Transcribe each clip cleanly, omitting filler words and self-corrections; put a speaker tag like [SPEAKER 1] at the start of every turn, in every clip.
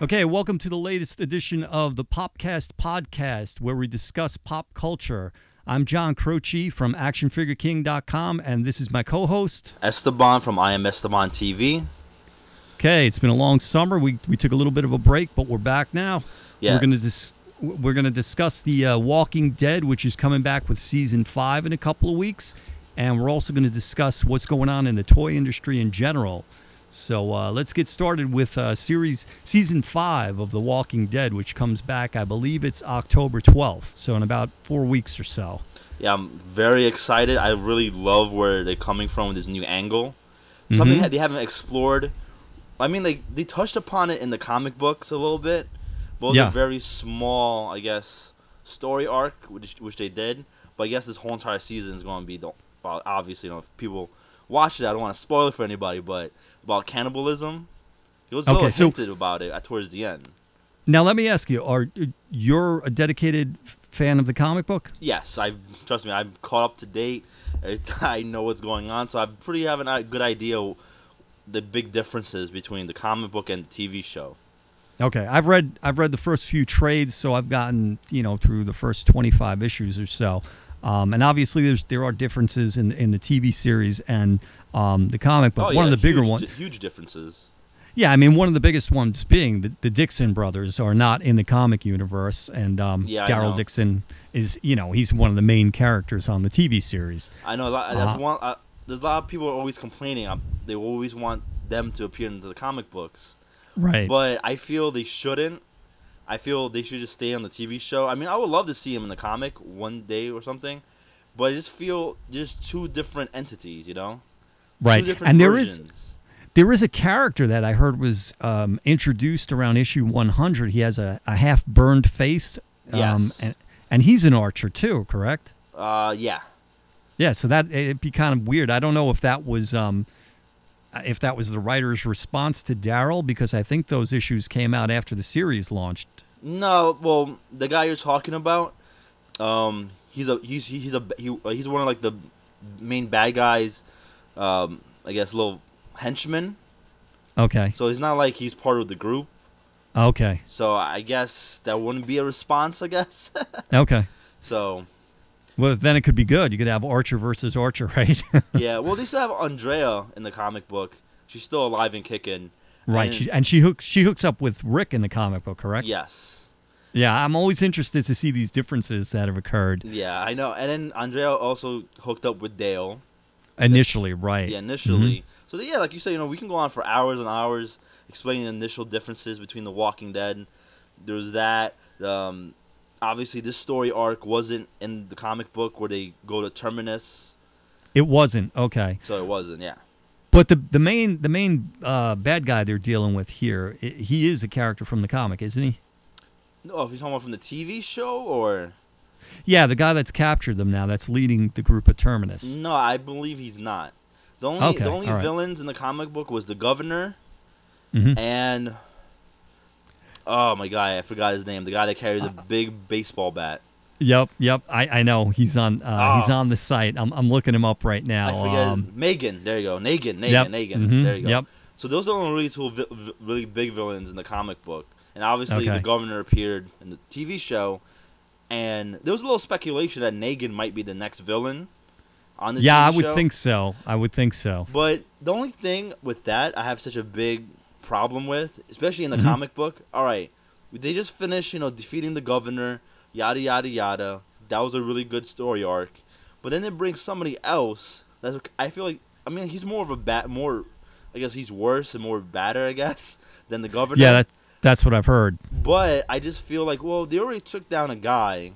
[SPEAKER 1] Okay, welcome to the latest edition of the Popcast podcast, where we discuss pop culture. I'm John CROC from ActionFigureKing.com, and this is my co-host
[SPEAKER 2] Esteban from I Am Esteban TV.
[SPEAKER 1] Okay, it's been a long summer. We took a little bit of a break, but we're back now.
[SPEAKER 2] Yeah,
[SPEAKER 1] We're gonna discuss the Walking Dead, which is coming back with season 5 in a couple of weeks, and we're also going to discuss what's going on in the toy industry in general. So let's get started with season 5 of The Walking Dead, which comes back, I believe it's October 12th, so in about 4 weeks or so.
[SPEAKER 2] Yeah, I'm very excited. I really love where they're coming from with this new angle. Something that they haven't explored. I mean, they touched upon it in the comic books a little bit, but it was a very small, I guess, story arc, which they did. But I guess this whole entire season is going to be, obviously, if people watch it, I don't want to spoil it for anybody, but about cannibalism. It was a little hinted about it towards the end.
[SPEAKER 1] Now, let me ask you, you're a dedicated fan of the comic book?
[SPEAKER 2] Yes, trust me, I'm caught up to date. I know what's going on, so I pretty have a good idea the big differences between the comic book and the TV show.
[SPEAKER 1] Okay, I've read the first few trades, so I've gotten through the first 25 issues or so. And obviously, there are differences in the TV series and the comic book. One of the bigger ones,
[SPEAKER 2] huge differences.
[SPEAKER 1] Yeah, I mean, one of the biggest ones being the Dixon brothers are not in the comic universe, and Daryl Dixon is, he's one of the main characters on the TV series.
[SPEAKER 2] I know there's a lot of people are always complaining. They always want them to appear into the comic books,
[SPEAKER 1] right?
[SPEAKER 2] But I feel they shouldn't. I feel they should just stay on the TV show. I mean, I would love to see him in the comic one day or something, but I just feel just two different entities,
[SPEAKER 1] Right.
[SPEAKER 2] Two different
[SPEAKER 1] and
[SPEAKER 2] versions.
[SPEAKER 1] There is a character that I heard was introduced around issue 100. He has a half burned face.
[SPEAKER 2] Yes.
[SPEAKER 1] And he's an archer too, correct?
[SPEAKER 2] Yeah.
[SPEAKER 1] Yeah. So it'd be kind of weird. I don't know if that was the writer's response to Daryl, because I think those issues came out after the series launched.
[SPEAKER 2] No, well, the guy you're talking about, he's one of like the main bad guys. I guess little henchman.
[SPEAKER 1] Okay.
[SPEAKER 2] So he's not like he's part of the group.
[SPEAKER 1] Okay.
[SPEAKER 2] So I guess that wouldn't be a response, I guess.
[SPEAKER 1] Okay.
[SPEAKER 2] So.
[SPEAKER 1] Well, then it could be good. You could have Archer versus Archer, right?
[SPEAKER 2] Yeah. Well, they still have Andrea in the comic book. She's still alive and kicking.
[SPEAKER 1] Right. She hooks up with Rick in the comic book, correct?
[SPEAKER 2] Yes.
[SPEAKER 1] Yeah, I'm always interested to see these differences that have occurred.
[SPEAKER 2] Yeah, I know. And then Andrea also hooked up with Dale.
[SPEAKER 1] Initially, right.
[SPEAKER 2] Yeah, initially. So, yeah, like you said, we can go on for hours and hours explaining the initial differences between The Walking Dead. There's that. Obviously, this story arc wasn't in the comic book where they go to Terminus.
[SPEAKER 1] It wasn't. Okay.
[SPEAKER 2] So it wasn't, yeah.
[SPEAKER 1] But the main bad guy they're dealing with here, he is a character from the comic, isn't he?
[SPEAKER 2] No, if you're talking about from the TV show, or?
[SPEAKER 1] Yeah, the guy that's captured them now, that's leading the group at Terminus.
[SPEAKER 2] No, I believe he's not. The only villains in the comic book was the governor and oh my god, I forgot his name. The guy that carries a big baseball bat.
[SPEAKER 1] Yep. I know he's on the site. I'm looking him up right now.
[SPEAKER 2] I forget his Megan. There you go, Negan. There you go.
[SPEAKER 1] Yep.
[SPEAKER 2] So those are the only really big villains in the comic book, and obviously the governor appeared in the TV show. And there was a little speculation that Negan might be the next villain on the TV show.
[SPEAKER 1] Yeah, I would think so.
[SPEAKER 2] But the only thing with that I have such a big problem with, especially in the comic book, all right, they just finished, defeating the governor, yada, yada, yada. That was a really good story arc. But then they bring somebody else. I feel like, he's more of I guess he's worse and more badder, I guess, than the governor.
[SPEAKER 1] Yeah, that's what I've heard.
[SPEAKER 2] But I just feel like, well, they already took down a guy.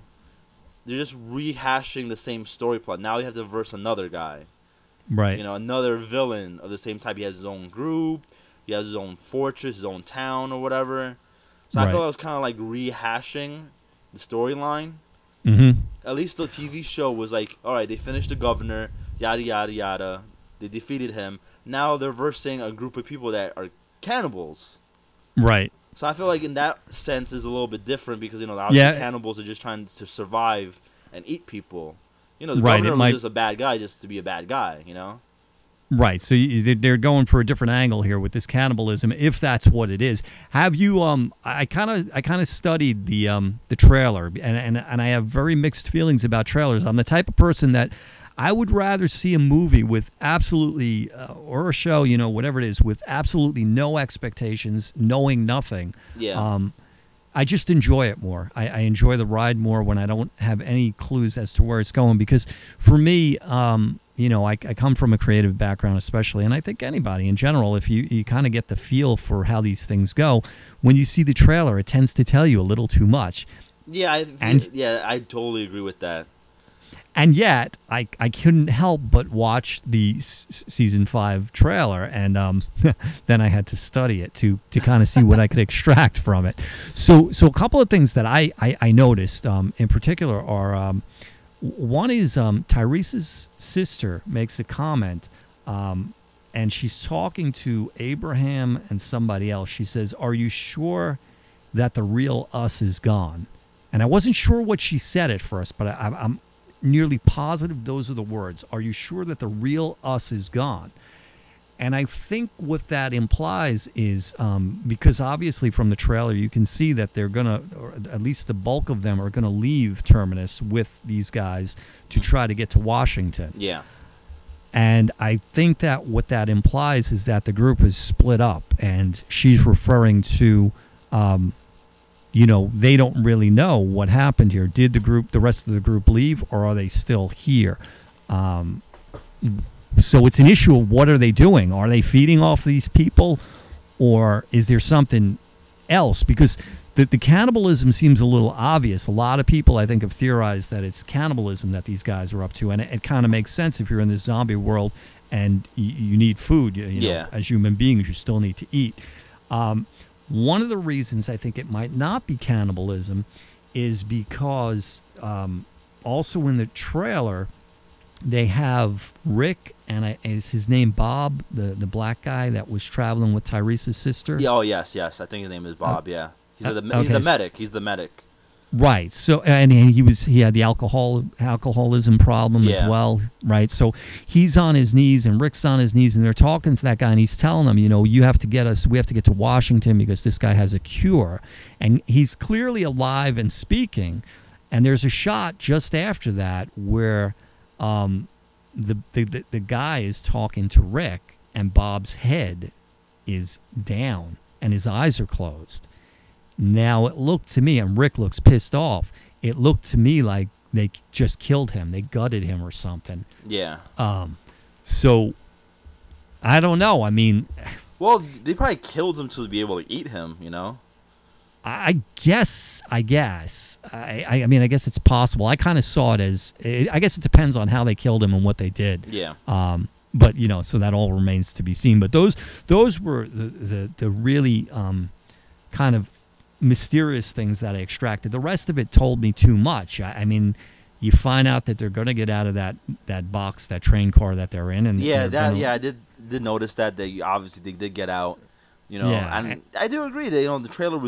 [SPEAKER 2] They're just rehashing the same story plot. Now you have to verse another guy.
[SPEAKER 1] Right.
[SPEAKER 2] Another villain of the same type. He has his own group. He has his own fortress, his own town or whatever. So I felt it was kind of like rehashing the storyline. At least the TV show was like, all right, they finished the governor, yada, yada, yada. They defeated him. Now they're versing a group of people that are cannibals.
[SPEAKER 1] Right.
[SPEAKER 2] So I feel like in that sense is a little bit different because, obviously cannibals are just trying to survive and eat people. The governor was just a bad guy just to be a bad guy,
[SPEAKER 1] Right, so they're going for a different angle here with this cannibalism, if that's what it is. Have you? I kind of studied the trailer, and I have very mixed feelings about trailers. I'm the type of person that I would rather see a movie with absolutely, or a show, whatever it is, with absolutely no expectations, knowing nothing.
[SPEAKER 2] Yeah.
[SPEAKER 1] I just enjoy it more. I enjoy the ride more when I don't have any clues as to where it's going, because for me, I come from a creative background especially, and I think anybody in general, if you kind of get the feel for how these things go, when you see the trailer, it tends to tell you a little too much.
[SPEAKER 2] Yeah, I totally agree with that.
[SPEAKER 1] And yet, I couldn't help but watch the season 5 trailer, and then I had to study it to kind of see what I could extract from it. So a couple of things that I noticed in particular are, one is Tyrese's sister makes a comment, and she's talking to Abraham and somebody else. She says, "Are you sure that the real us is gone?" And I wasn't sure what she said at first, but I'm nearly positive those are the words. Are you sure that the real us is gone? And I think what that implies is, because obviously from the trailer you can see that they're going to, or at least the bulk of them are going to leave Terminus with these guys to try to get to Washington.
[SPEAKER 2] Yeah.
[SPEAKER 1] And I think that what that implies is that the group is split up, and she's referring to, they don't really know what happened here. Did the rest of the group leave, or are they still here? So it's an issue of what are they doing? Are they feeding off these people, or is there something else? Because the cannibalism seems a little obvious. A lot of people, I think, have theorized that it's cannibalism that these guys are up to, and it kind of makes sense if you're in this zombie world and you need food.
[SPEAKER 2] Yeah.
[SPEAKER 1] As human beings, you still need to eat. One of the reasons I think it might not be cannibalism is because also in the trailer they have Rick, and is his name Bob, the black guy that was traveling with Tyrese's sister?
[SPEAKER 2] Yeah, yes. I think his name is Bob, yeah. He's the medic. He's the medic.
[SPEAKER 1] Right. So, and he had the alcoholism problem as well, right? So he's on his knees and Rick's on his knees, and they're we have to get to Washington because this guy has a cure. And he's clearly alive and speaking. And there's a shot just after that where the guy is talking to Rick, and Bob's head is down and his eyes are closed. Now, it looked to me, and Rick looks pissed off, it looked to me like they just killed him. They gutted him or something.
[SPEAKER 2] Yeah.
[SPEAKER 1] So, I don't know. I mean...
[SPEAKER 2] Well, they probably killed him to be able to eat him,
[SPEAKER 1] I guess. I mean, I guess it's possible. I kind of saw it as... I guess it depends on how they killed him and what they did.
[SPEAKER 2] Yeah.
[SPEAKER 1] But, so that all remains to be seen. But those were the really kind of mysterious things that I extracted. The rest of it told me too much. I mean, you find out that they're going to get out of that box, that train car that they're in, and
[SPEAKER 2] I did notice that they did get out, and I do agree that the trailer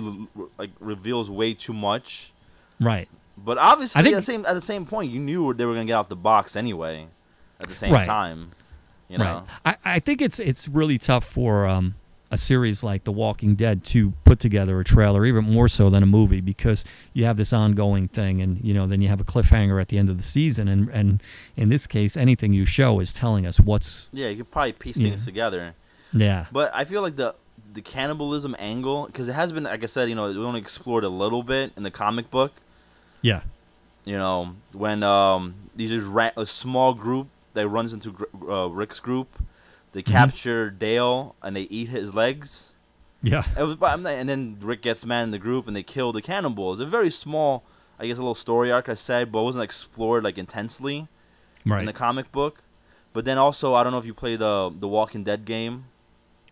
[SPEAKER 2] reveals way too much,
[SPEAKER 1] right?
[SPEAKER 2] But obviously, at the same point, you knew they were going to get out the box anyway. At the same time,
[SPEAKER 1] Right. I think it's really tough for a series like The Walking Dead to put together a trailer, even more so than a movie, because you have this ongoing thing, and then you have a cliffhanger at the end of the season, and in this case, anything you show is telling us what's...
[SPEAKER 2] Yeah, you can probably piece things together.
[SPEAKER 1] Yeah.
[SPEAKER 2] But I feel like the cannibalism angle, because it has been, like I said, we only explored a little bit in the comic book.
[SPEAKER 1] Yeah.
[SPEAKER 2] When a small group that runs into Rick's group, they capture Dale and they eat his legs.
[SPEAKER 1] Yeah.
[SPEAKER 2] And then Rick gets mad in the group and they kill the cannibals. A very small, I guess, a little story arc, I said, but it wasn't explored intensely in the comic book. But then also, I don't know if you play the Walking Dead game.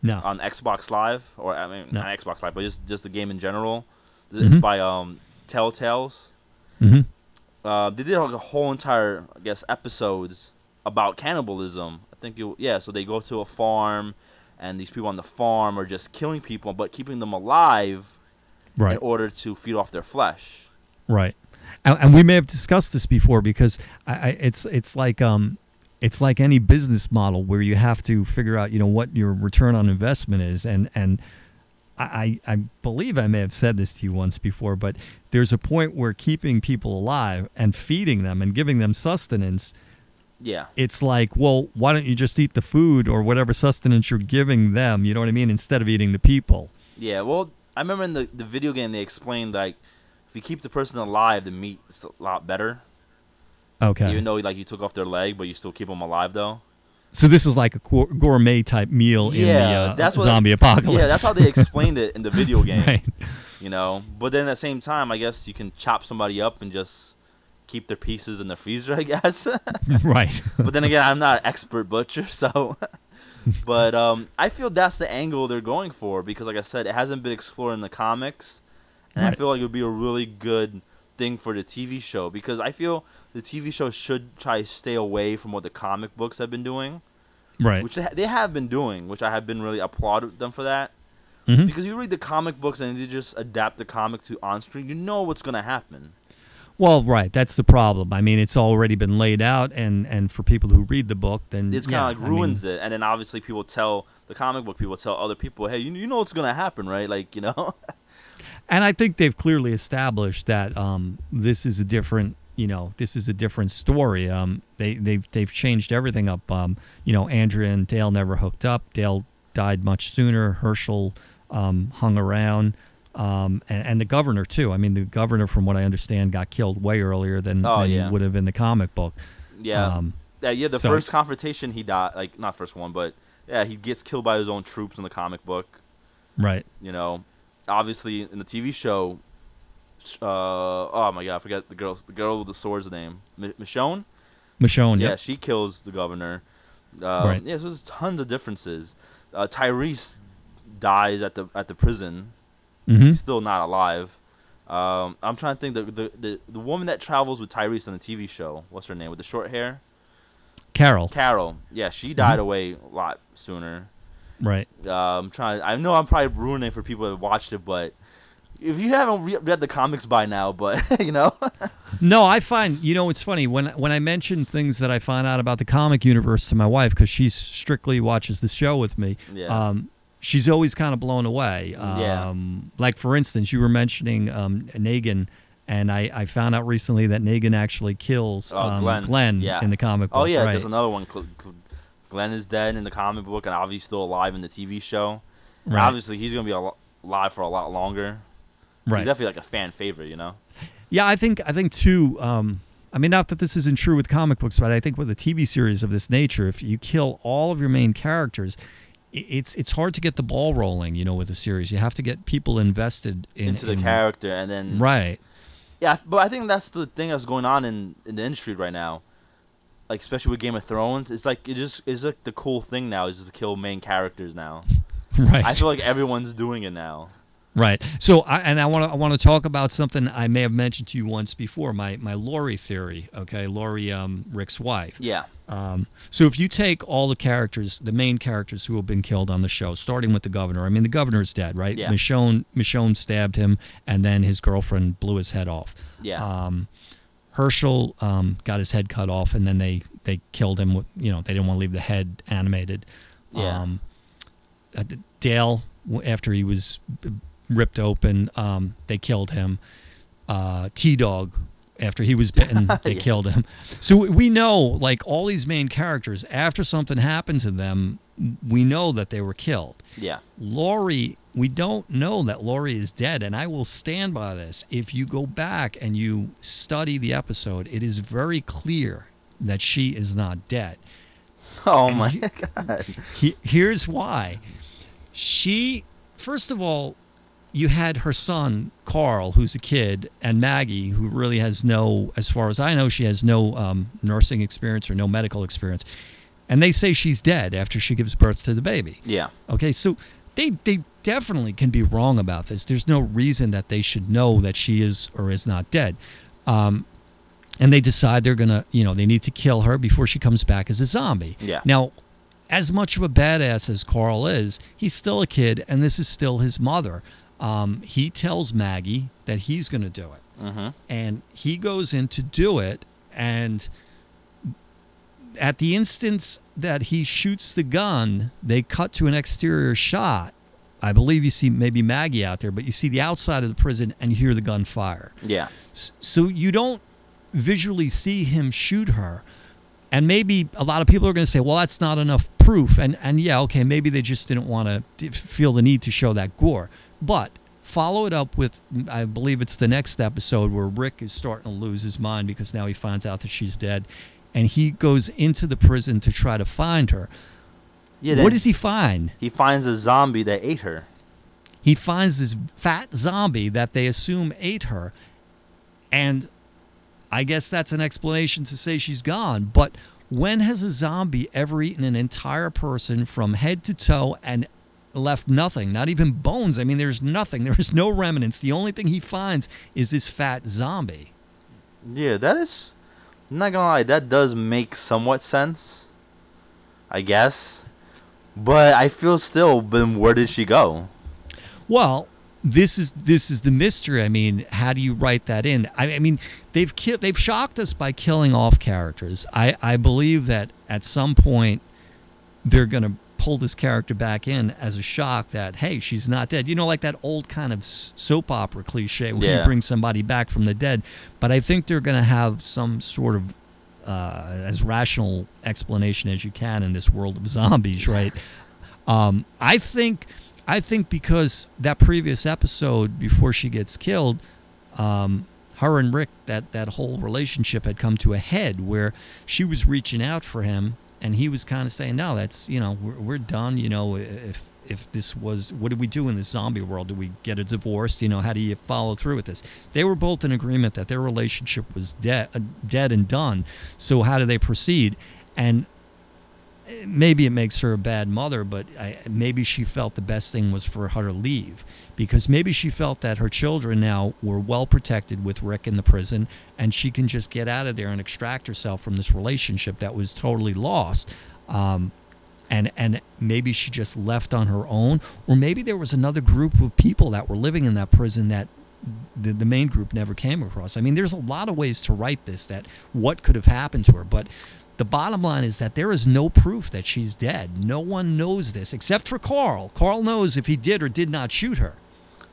[SPEAKER 1] No.
[SPEAKER 2] On Xbox Live, or not Xbox Live, but just the game in general.
[SPEAKER 1] Mm-hmm.
[SPEAKER 2] It's by Telltales.
[SPEAKER 1] Mm-hmm.
[SPEAKER 2] They did a whole entire, I guess, episodes about cannibalism. I think so they go to a farm, and these people on the farm are just killing people, but keeping them alive in order to feed off their flesh. Right.
[SPEAKER 1] And we may have discussed this before, because it's like it's like any business model where you have to figure out, what your return on investment is. And I believe I may have said this to you once before, but there's a point where keeping people alive and feeding them and giving them sustenance, it's like, well, why don't you just eat the food or whatever sustenance you're giving them, you know what I mean, instead of eating the people.
[SPEAKER 2] Yeah, well, I remember in the video game they explained, like, if you keep the person alive, the meat is a lot better.
[SPEAKER 1] Okay.
[SPEAKER 2] Even though, like, you took off their leg, but you still keep them alive, though.
[SPEAKER 1] So this is like a gourmet type meal in the zombie apocalypse.
[SPEAKER 2] Yeah, that's how they explained it in the video game.
[SPEAKER 1] Right.
[SPEAKER 2] But then at the same time, I guess you can chop somebody up and just keep their pieces in the freezer, I guess.
[SPEAKER 1] Right.
[SPEAKER 2] But then again, I'm not an expert butcher, so. But I feel that's the angle they're going for because, like I said, it hasn't been explored in the comics, and I feel like it would be a really good thing for the TV show because I feel the TV show should try to stay away from what the comic books have been doing,
[SPEAKER 1] right?
[SPEAKER 2] Which they have been doing, which I have been really applauded them for that. Because you read the comic books and you just adapt the comic to on screen, you know what's gonna happen.
[SPEAKER 1] Well, right, that's the problem. I mean, it's already been laid out, and for people who read the book, then
[SPEAKER 2] it's kind of like ruins it. And then obviously people tell the comic book people tell other people, hey, you know what's gonna happen, right? Like
[SPEAKER 1] And I think they've clearly established that this is a different, this is a different story. They've changed everything up. Andrea and Dale never hooked up. Dale died much sooner. Herschel hung around. And the governor too. I mean, the governor, from what I understand, got killed way earlier than he would have in the comic book.
[SPEAKER 2] Yeah, the first confrontation he died, like not first one, but he gets killed by his own troops in the comic book.
[SPEAKER 1] Right.
[SPEAKER 2] Obviously in the TV show, oh my god, I forget the girl with the sword's name, Michonne.
[SPEAKER 1] Michonne,
[SPEAKER 2] yeah, she kills the governor.
[SPEAKER 1] Right.
[SPEAKER 2] Yeah, so there's tons of differences. Tyrese dies at the prison. He's still not alive. I'm trying to think the woman that travels with Tyrese on the TV show. What's her name with the short hair? Carol. Yeah, she died away a lot sooner.
[SPEAKER 1] Right.
[SPEAKER 2] I know I'm probably ruining it for people that watched it, but if you haven't read the comics by now, but
[SPEAKER 1] No, I find it's funny when I mention things that I find out about the comic universe to my wife because she strictly watches the show with me.
[SPEAKER 2] Yeah.
[SPEAKER 1] She's always kind of blown away. Like, for instance, you were mentioning Negan, and I found out recently that Negan actually kills Glenn in the comic book.
[SPEAKER 2] Oh, yeah,
[SPEAKER 1] right.
[SPEAKER 2] There's another one. Glenn is dead in the comic book, and obviously still alive in the TV show. Right. And obviously, he's going to be alive for a lot longer. Right. He's definitely like a fan favorite,
[SPEAKER 1] Yeah, I think too. I mean, not that this isn't true with comic books, but I think with a TV series of this nature, if you kill all of your main characters, it's hard to get the ball rolling, with a series. You have to get people invested into
[SPEAKER 2] the character, and then
[SPEAKER 1] right.
[SPEAKER 2] Yeah, but I think that's the thing that's going on in the industry right now, like especially with Game of Thrones. It's like it's like the cool thing now is just to kill main characters now.
[SPEAKER 1] Right.
[SPEAKER 2] I feel like everyone's doing it now.
[SPEAKER 1] Right. So I want to talk about something I may have mentioned to you once before. My Laurie theory. Okay, Laurie, Rick's wife.
[SPEAKER 2] Yeah.
[SPEAKER 1] So if you take all the characters, the main characters who have been killed on the show, starting with the governor. I mean, the governor's dead, right?
[SPEAKER 2] Yeah.
[SPEAKER 1] Michonne stabbed him, and then his girlfriend blew his head off.
[SPEAKER 2] Yeah.
[SPEAKER 1] Herschel got his head cut off, and then they killed him. They didn't want to leave the head animated.
[SPEAKER 2] Yeah.
[SPEAKER 1] Dale, after he was ripped open, they killed him. T-Dog, after he was bitten, they killed him. So we know, like, all these main characters, after something happened to them, we know that they were killed.
[SPEAKER 2] Yeah.
[SPEAKER 1] Laurie, we don't know that Laurie is dead, and I will stand by this. If you go back and you study the episode, it is very clear that she is not dead.
[SPEAKER 2] Oh, my God.
[SPEAKER 1] Here's why. She, first of all, you had her son, Carl, who's a kid, and Maggie, who really has no, as far as I know, she has no nursing experience or no medical experience. And they say she's dead after she gives birth to the baby.
[SPEAKER 2] Yeah.
[SPEAKER 1] Okay, so they definitely can be wrong about this. There's no reason that they should know that she is or is not dead. And they decide they're going to, they need to kill her before she comes back as a zombie.
[SPEAKER 2] Yeah.
[SPEAKER 1] Now, as much of a badass as Carl is, he's still a kid, and this is still his mother. He tells Maggie that he's going to do it.
[SPEAKER 2] Mm-hmm.
[SPEAKER 1] And he goes in to do it, and at the instance that he shoots the gun, they cut to an exterior shot. I believe you see maybe Maggie out there, but you see the outside of the prison and you hear the gun fire.
[SPEAKER 2] Yeah.
[SPEAKER 1] So you don't visually see him shoot her. And maybe a lot of people are going to say, well, that's not enough proof. And yeah, okay, maybe they just didn't want to feel the need to show that gore. But follow it up with, I believe it's the next episode, where Rick is starting to lose his mind because now he finds out that she's dead. And he goes into the prison to try to find her. Yeah, what does he find?
[SPEAKER 2] He finds a zombie that ate her.
[SPEAKER 1] He finds this fat zombie that they assume ate her. And I guess that's an explanation to say she's gone. But when has a zombie ever eaten an entire person from head to toe and left nothing, not even bones? I mean, there's nothing. There's no remnants. The only thing he finds is this fat zombie.
[SPEAKER 2] Yeah, that is... I'm not gonna lie, that does make somewhat sense, I guess. But I feel still, then where did she go?
[SPEAKER 1] Well, this is the mystery. I mean, how do you write that in? I mean, they've shocked us by killing off characters. I believe that at some point they're gonna pull this character back in as a shock that, hey, she's not dead. You know, like that old kind of soap opera cliche where you bring somebody back from the dead. But I think they're going to have some sort of as rational explanation as you can in this world of zombies, right? I think because that previous episode before she gets killed, her and Rick, that whole relationship had come to a head where she was reaching out for him. And he was kind of saying, no, that's, you know, we're done. You know, if this was, what do we do in this zombie world? Do we get a divorce? You know, how do you follow through with this? They were both in agreement that their relationship was dead and done. So how do they proceed? And maybe it makes her a bad mother, but maybe she felt the best thing was for her to leave. Because maybe she felt that her children now were well protected with Rick in the prison, and she can just get out of there and extract herself from this relationship that was totally lost. And maybe she just left on her own, or maybe there was another group of people that were living in that prison that the main group never came across. I mean, there's a lot of ways to write this, that what could have happened to her, but the bottom line is that there is no proof that she's dead. No one knows this except for Carl. Carl knows if he did or did not shoot her.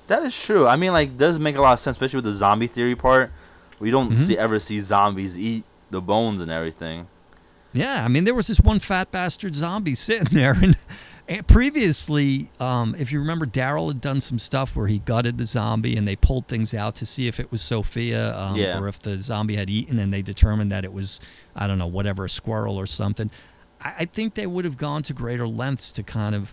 [SPEAKER 2] That is true. I mean, like, does make a lot of sense, especially with the zombie theory part. We don't ever see zombies eat the bones and everything.
[SPEAKER 1] Yeah, I mean, there was this one fat bastard zombie sitting there. And previously, if you remember, Daryl had done some stuff where he gutted the zombie and they pulled things out to see if it was Sophia or if the zombie had eaten, and they determined that it was, I don't know, whatever, a squirrel or something. I think they would have gone to greater lengths to kind of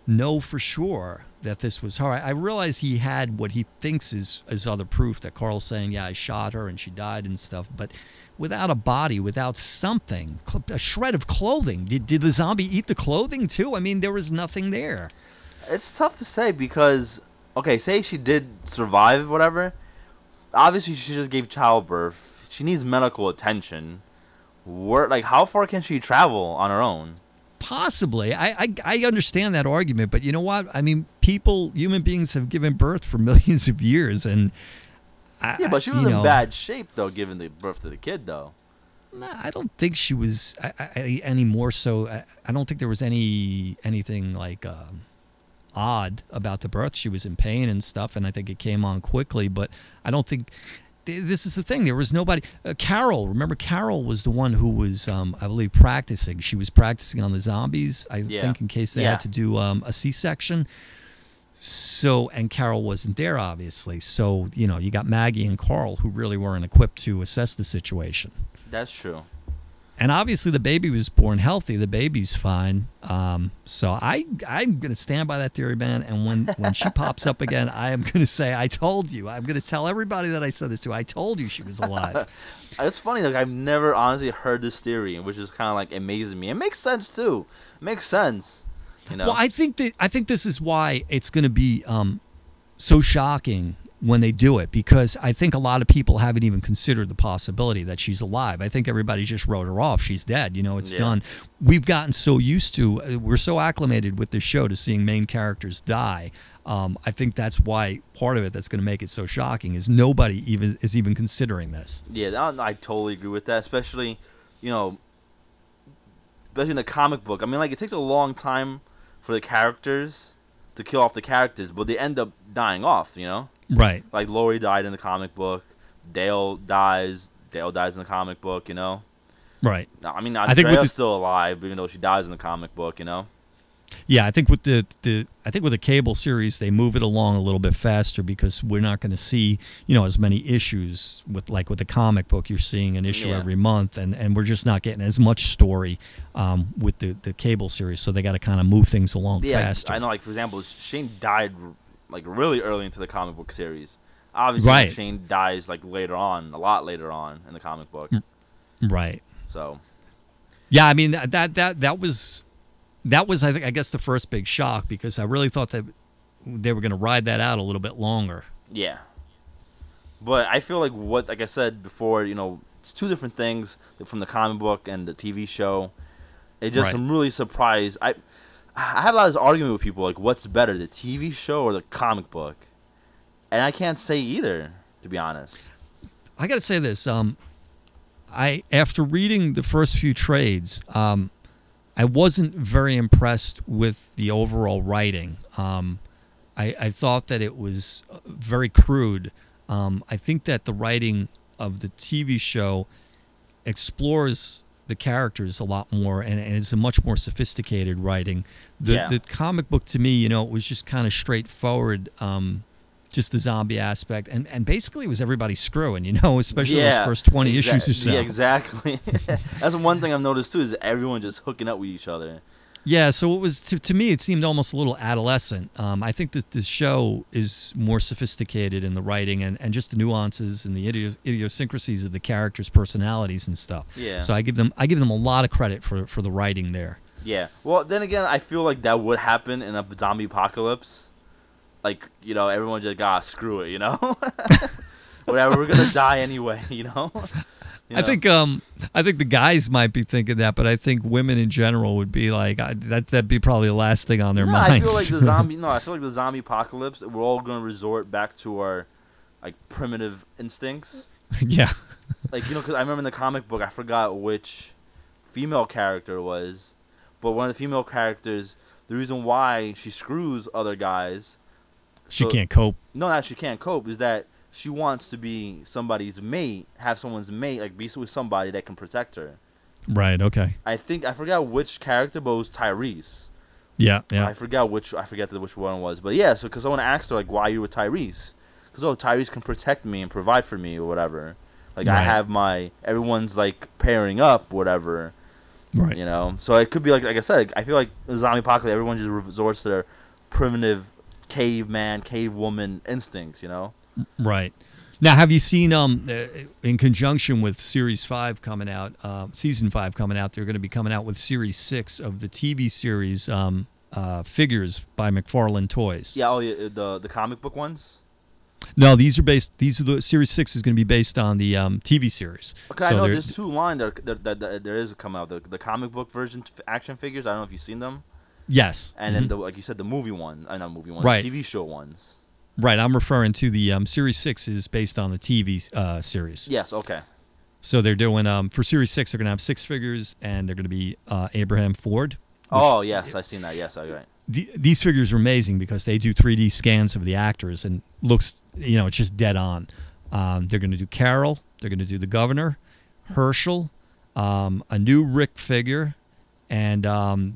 [SPEAKER 1] know for sure that this was her. I realize he had what he thinks is other proof, that Carl's saying, yeah, I shot her and she died and stuff, but without a body, without something, a shred of clothing. Did the zombie eat the clothing too? I mean, there was nothing there.
[SPEAKER 2] It's tough to say because, okay, say she did survive, whatever. Obviously, she just gave childbirth. She needs medical attention. Like, how far can she travel on her own?
[SPEAKER 1] Possibly. I understand that argument, but you know what? I mean, human beings have given birth for millions of years, and
[SPEAKER 2] yeah, but she was in bad shape, though, giving the birth to the kid, though.
[SPEAKER 1] Nah, I don't think she was any more so. I don't think there was anything like odd about the birth. She was in pain and stuff, and I think it came on quickly, but I don't think... This is the thing. There was nobody... Carol, remember, Carol was the one who was, I believe, practicing. She was practicing on the zombies, I think, in case they had to do a C-section. So, and Carol wasn't there, obviously. So, you know, you got Maggie and Carl who really weren't equipped to assess the situation.
[SPEAKER 2] That's true.
[SPEAKER 1] And obviously the baby was born healthy. The baby's fine. So I'm going to stand by that theory, man. And when she pops up again, I am going to say, I told you. I'm going to tell everybody that I said this to. I told you she was alive.
[SPEAKER 2] It's funny. Like, I've never honestly heard this theory, which is kind of like amazing me. It makes sense, too. It makes sense. You know?
[SPEAKER 1] Well, I think this is why it's going to be so shocking when they do it, because I think a lot of people haven't even considered the possibility that she's alive. I think everybody just wrote her off. She's dead. You know, it's done. We've gotten so used to, we're so acclimated with this show to seeing main characters die. I think that's why part of it that's going to make it so shocking is nobody is even considering this.
[SPEAKER 2] Yeah, I totally agree with that, especially, you know, especially in the comic book. I mean, like, it takes a long time for the characters to kill off the characters, but they end up dying off, you know?
[SPEAKER 1] Right.
[SPEAKER 2] Like, Lori died in the comic book. Dale dies. Dale dies in the comic book, you know?
[SPEAKER 1] Right.
[SPEAKER 2] I mean,
[SPEAKER 1] I think
[SPEAKER 2] Andrea's still alive, even though she dies in the comic book, you know?
[SPEAKER 1] Yeah, I think with the cable series, they move it along a little bit faster because we're not going to see, you know, as many issues with the comic book. You're seeing an issue every month, and we're just not getting as much story with the cable series. So they got to kind of move things along faster.
[SPEAKER 2] I know, like, for example, Shane died like really early into the comic book series. Obviously, Shane dies like later on, a lot later on in the comic book.
[SPEAKER 1] Right.
[SPEAKER 2] So.
[SPEAKER 1] Yeah, I mean that was I guess the first big shock, because I really thought that they were going to ride that out a little bit longer.
[SPEAKER 2] Yeah. But I feel like I said before, you know, it's two different things from the comic book and the TV show. I'm really surprised. I have a lot of this argument with people, like, what's better, the TV show or the comic book? And I can't say either, to be honest.
[SPEAKER 1] I got to say this. After reading the first few trades, I wasn't very impressed with the overall writing. I thought that it was very crude. I think that the writing of the TV show explores the characters a lot more, and it's a much more sophisticated writing. The comic book, to me, you know, it was just kind of straightforward, just the zombie aspect, and basically it was everybody screwing, you know, especially those first 20 issues or so.
[SPEAKER 2] Yeah, exactly. That's one thing I've noticed too, is everyone just hooking up with each other.
[SPEAKER 1] Yeah, so it was to me, it seemed almost a little adolescent. I think that the show is more sophisticated in the writing and just the nuances and the idiosyncrasies of the characters' personalities and stuff.
[SPEAKER 2] Yeah.
[SPEAKER 1] So I give them a lot of credit for the writing there.
[SPEAKER 2] Yeah. Well, then again, I feel like that would happen in a zombie apocalypse. Like, you know, everyone just screw it, you know. Whatever, we're gonna die anyway, you know. You know?
[SPEAKER 1] I think the guys might be thinking that, but I think women in general would be like that'd be probably the last thing on their minds.
[SPEAKER 2] I feel like the zombie apocalypse, we're all gonna resort back to our like primitive instincts.
[SPEAKER 1] Yeah.
[SPEAKER 2] Like, you know, because I remember in the comic book, I forgot which female character it was, but one of the female characters, the reason why she screws other guys,
[SPEAKER 1] she can't cope.
[SPEAKER 2] No, not she can't cope, is that she wants to be somebody's mate, have someone's mate, like be with somebody that can protect her.
[SPEAKER 1] Right. Okay.
[SPEAKER 2] I forgot which character, but it was Tyrese.
[SPEAKER 1] Yeah. Yeah.
[SPEAKER 2] I forget which one it was, but yeah. So because someone asked her like, "Why are you with Tyrese?" Because Tyrese can protect me and provide for me or whatever. Like I have everyone's like pairing up, whatever.
[SPEAKER 1] Right.
[SPEAKER 2] You know, so it could be like I said. I feel like the zombie apocalypse, everyone just resorts to their primitive caveman, cavewoman instincts. You know.
[SPEAKER 1] Right. Now, have you seen in conjunction with Series 5 coming out, Season 5 coming out, they're going to be coming out with Series 6 of the TV series figures by McFarlane Toys.
[SPEAKER 2] Yeah, the comic book ones?
[SPEAKER 1] No, these are the Series 6 is going to be based on the TV series.
[SPEAKER 2] Okay, so I know there's two lines that there is coming out. The comic book version action figures, I don't know if you've seen them.
[SPEAKER 1] Yes.
[SPEAKER 2] And then, like you said, the movie one, not movie one,
[SPEAKER 1] right.
[SPEAKER 2] The TV show ones.
[SPEAKER 1] Right, I'm referring to the Series 6 is based on the TV series.
[SPEAKER 2] Yes, okay.
[SPEAKER 1] So they're doing, for Series 6, they're going to have 6 figures, and they're going to be Abraham Ford.
[SPEAKER 2] Oh, yes, I've seen that. Yes, all right.
[SPEAKER 1] These figures are amazing because they do 3D scans of the actors, and looks, you know, it's just dead on. They're going to do Carol. They're going to do the Governor, Herschel, a new Rick figure, and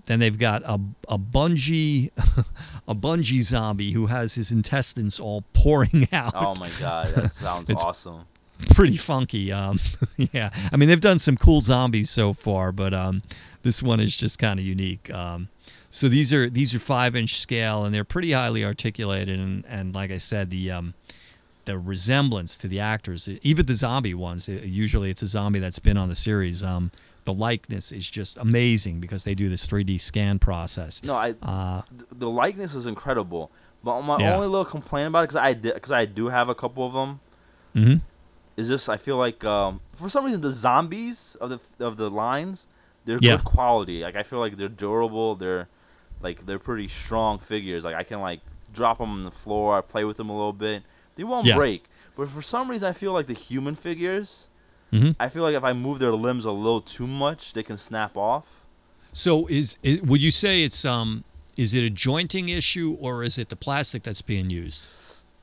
[SPEAKER 1] then they've got a bungee zombie who has his intestines all pouring out.
[SPEAKER 2] Oh my God, that sounds awesome.
[SPEAKER 1] Pretty funky. Yeah, I mean they've done some cool zombies so far, but this one is just kind of unique. So these are 5-inch scale, and they're pretty highly articulated, and like I said, the resemblance to the actors, even the zombie ones, usually it's a zombie that's been on the series. The likeness is just amazing because they do this 3D scan process.
[SPEAKER 2] No, the likeness is incredible. But my only little complaint about it, because I do have a couple of them, is just I feel like for some reason the zombies of the lines, they're good quality. Like I feel like they're durable. They're pretty strong figures. Like I can like drop them on the floor, play with them a little bit. They won't break. But for some reason I feel like the human figures. I feel like if I move their limbs a little too much, they can snap off.
[SPEAKER 1] So would you say it's is it a jointing issue or is it the plastic that's being used?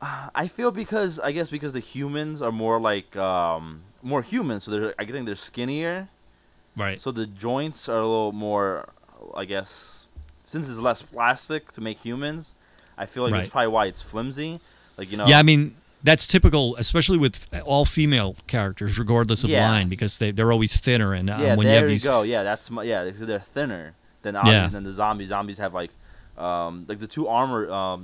[SPEAKER 2] I feel because the humans are more like more human, so I think they're skinnier.
[SPEAKER 1] Right.
[SPEAKER 2] So the joints are a little more, I guess, since it's less plastic to make humans. I feel like that's probably why it's flimsy. Like, you know.
[SPEAKER 1] Yeah, I mean, that's typical, especially with all female characters, regardless of line, because they're always thinner. And when you have these,
[SPEAKER 2] go. Yeah, they're thinner than than the zombies. Zombies have like the two armor.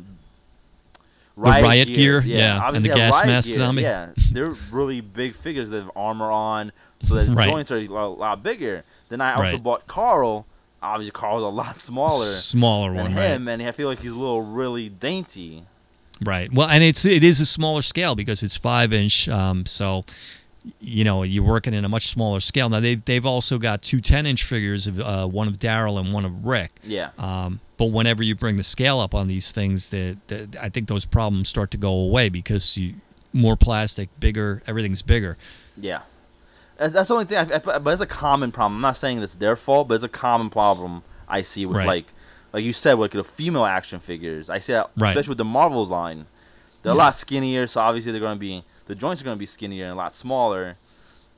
[SPEAKER 1] Riot gear, and the gas mask zombie.
[SPEAKER 2] Yeah, they're really big figures that have armor on, so the joints are a lot bigger. Then I also bought Carl. Obviously, Carl's a lot smaller than him, and I feel like he's really dainty.
[SPEAKER 1] Right. Well, and it is a smaller scale because it's 5-inch. So, you know, you're working in a much smaller scale. Now they've also got 2 10-inch figures of one of Daryl and one of Rick.
[SPEAKER 2] Yeah.
[SPEAKER 1] But whenever you bring the scale up on these things, I think those problems start to go away because more plastic, bigger, everything's bigger.
[SPEAKER 2] Yeah. That's the only thing. But it's a common problem. I'm not saying it's their fault, but it's a common problem I see with like you said, with the female action figures. I see that especially with the Marvels line. They're a lot skinnier, so obviously the joints are going to be skinnier and a lot smaller.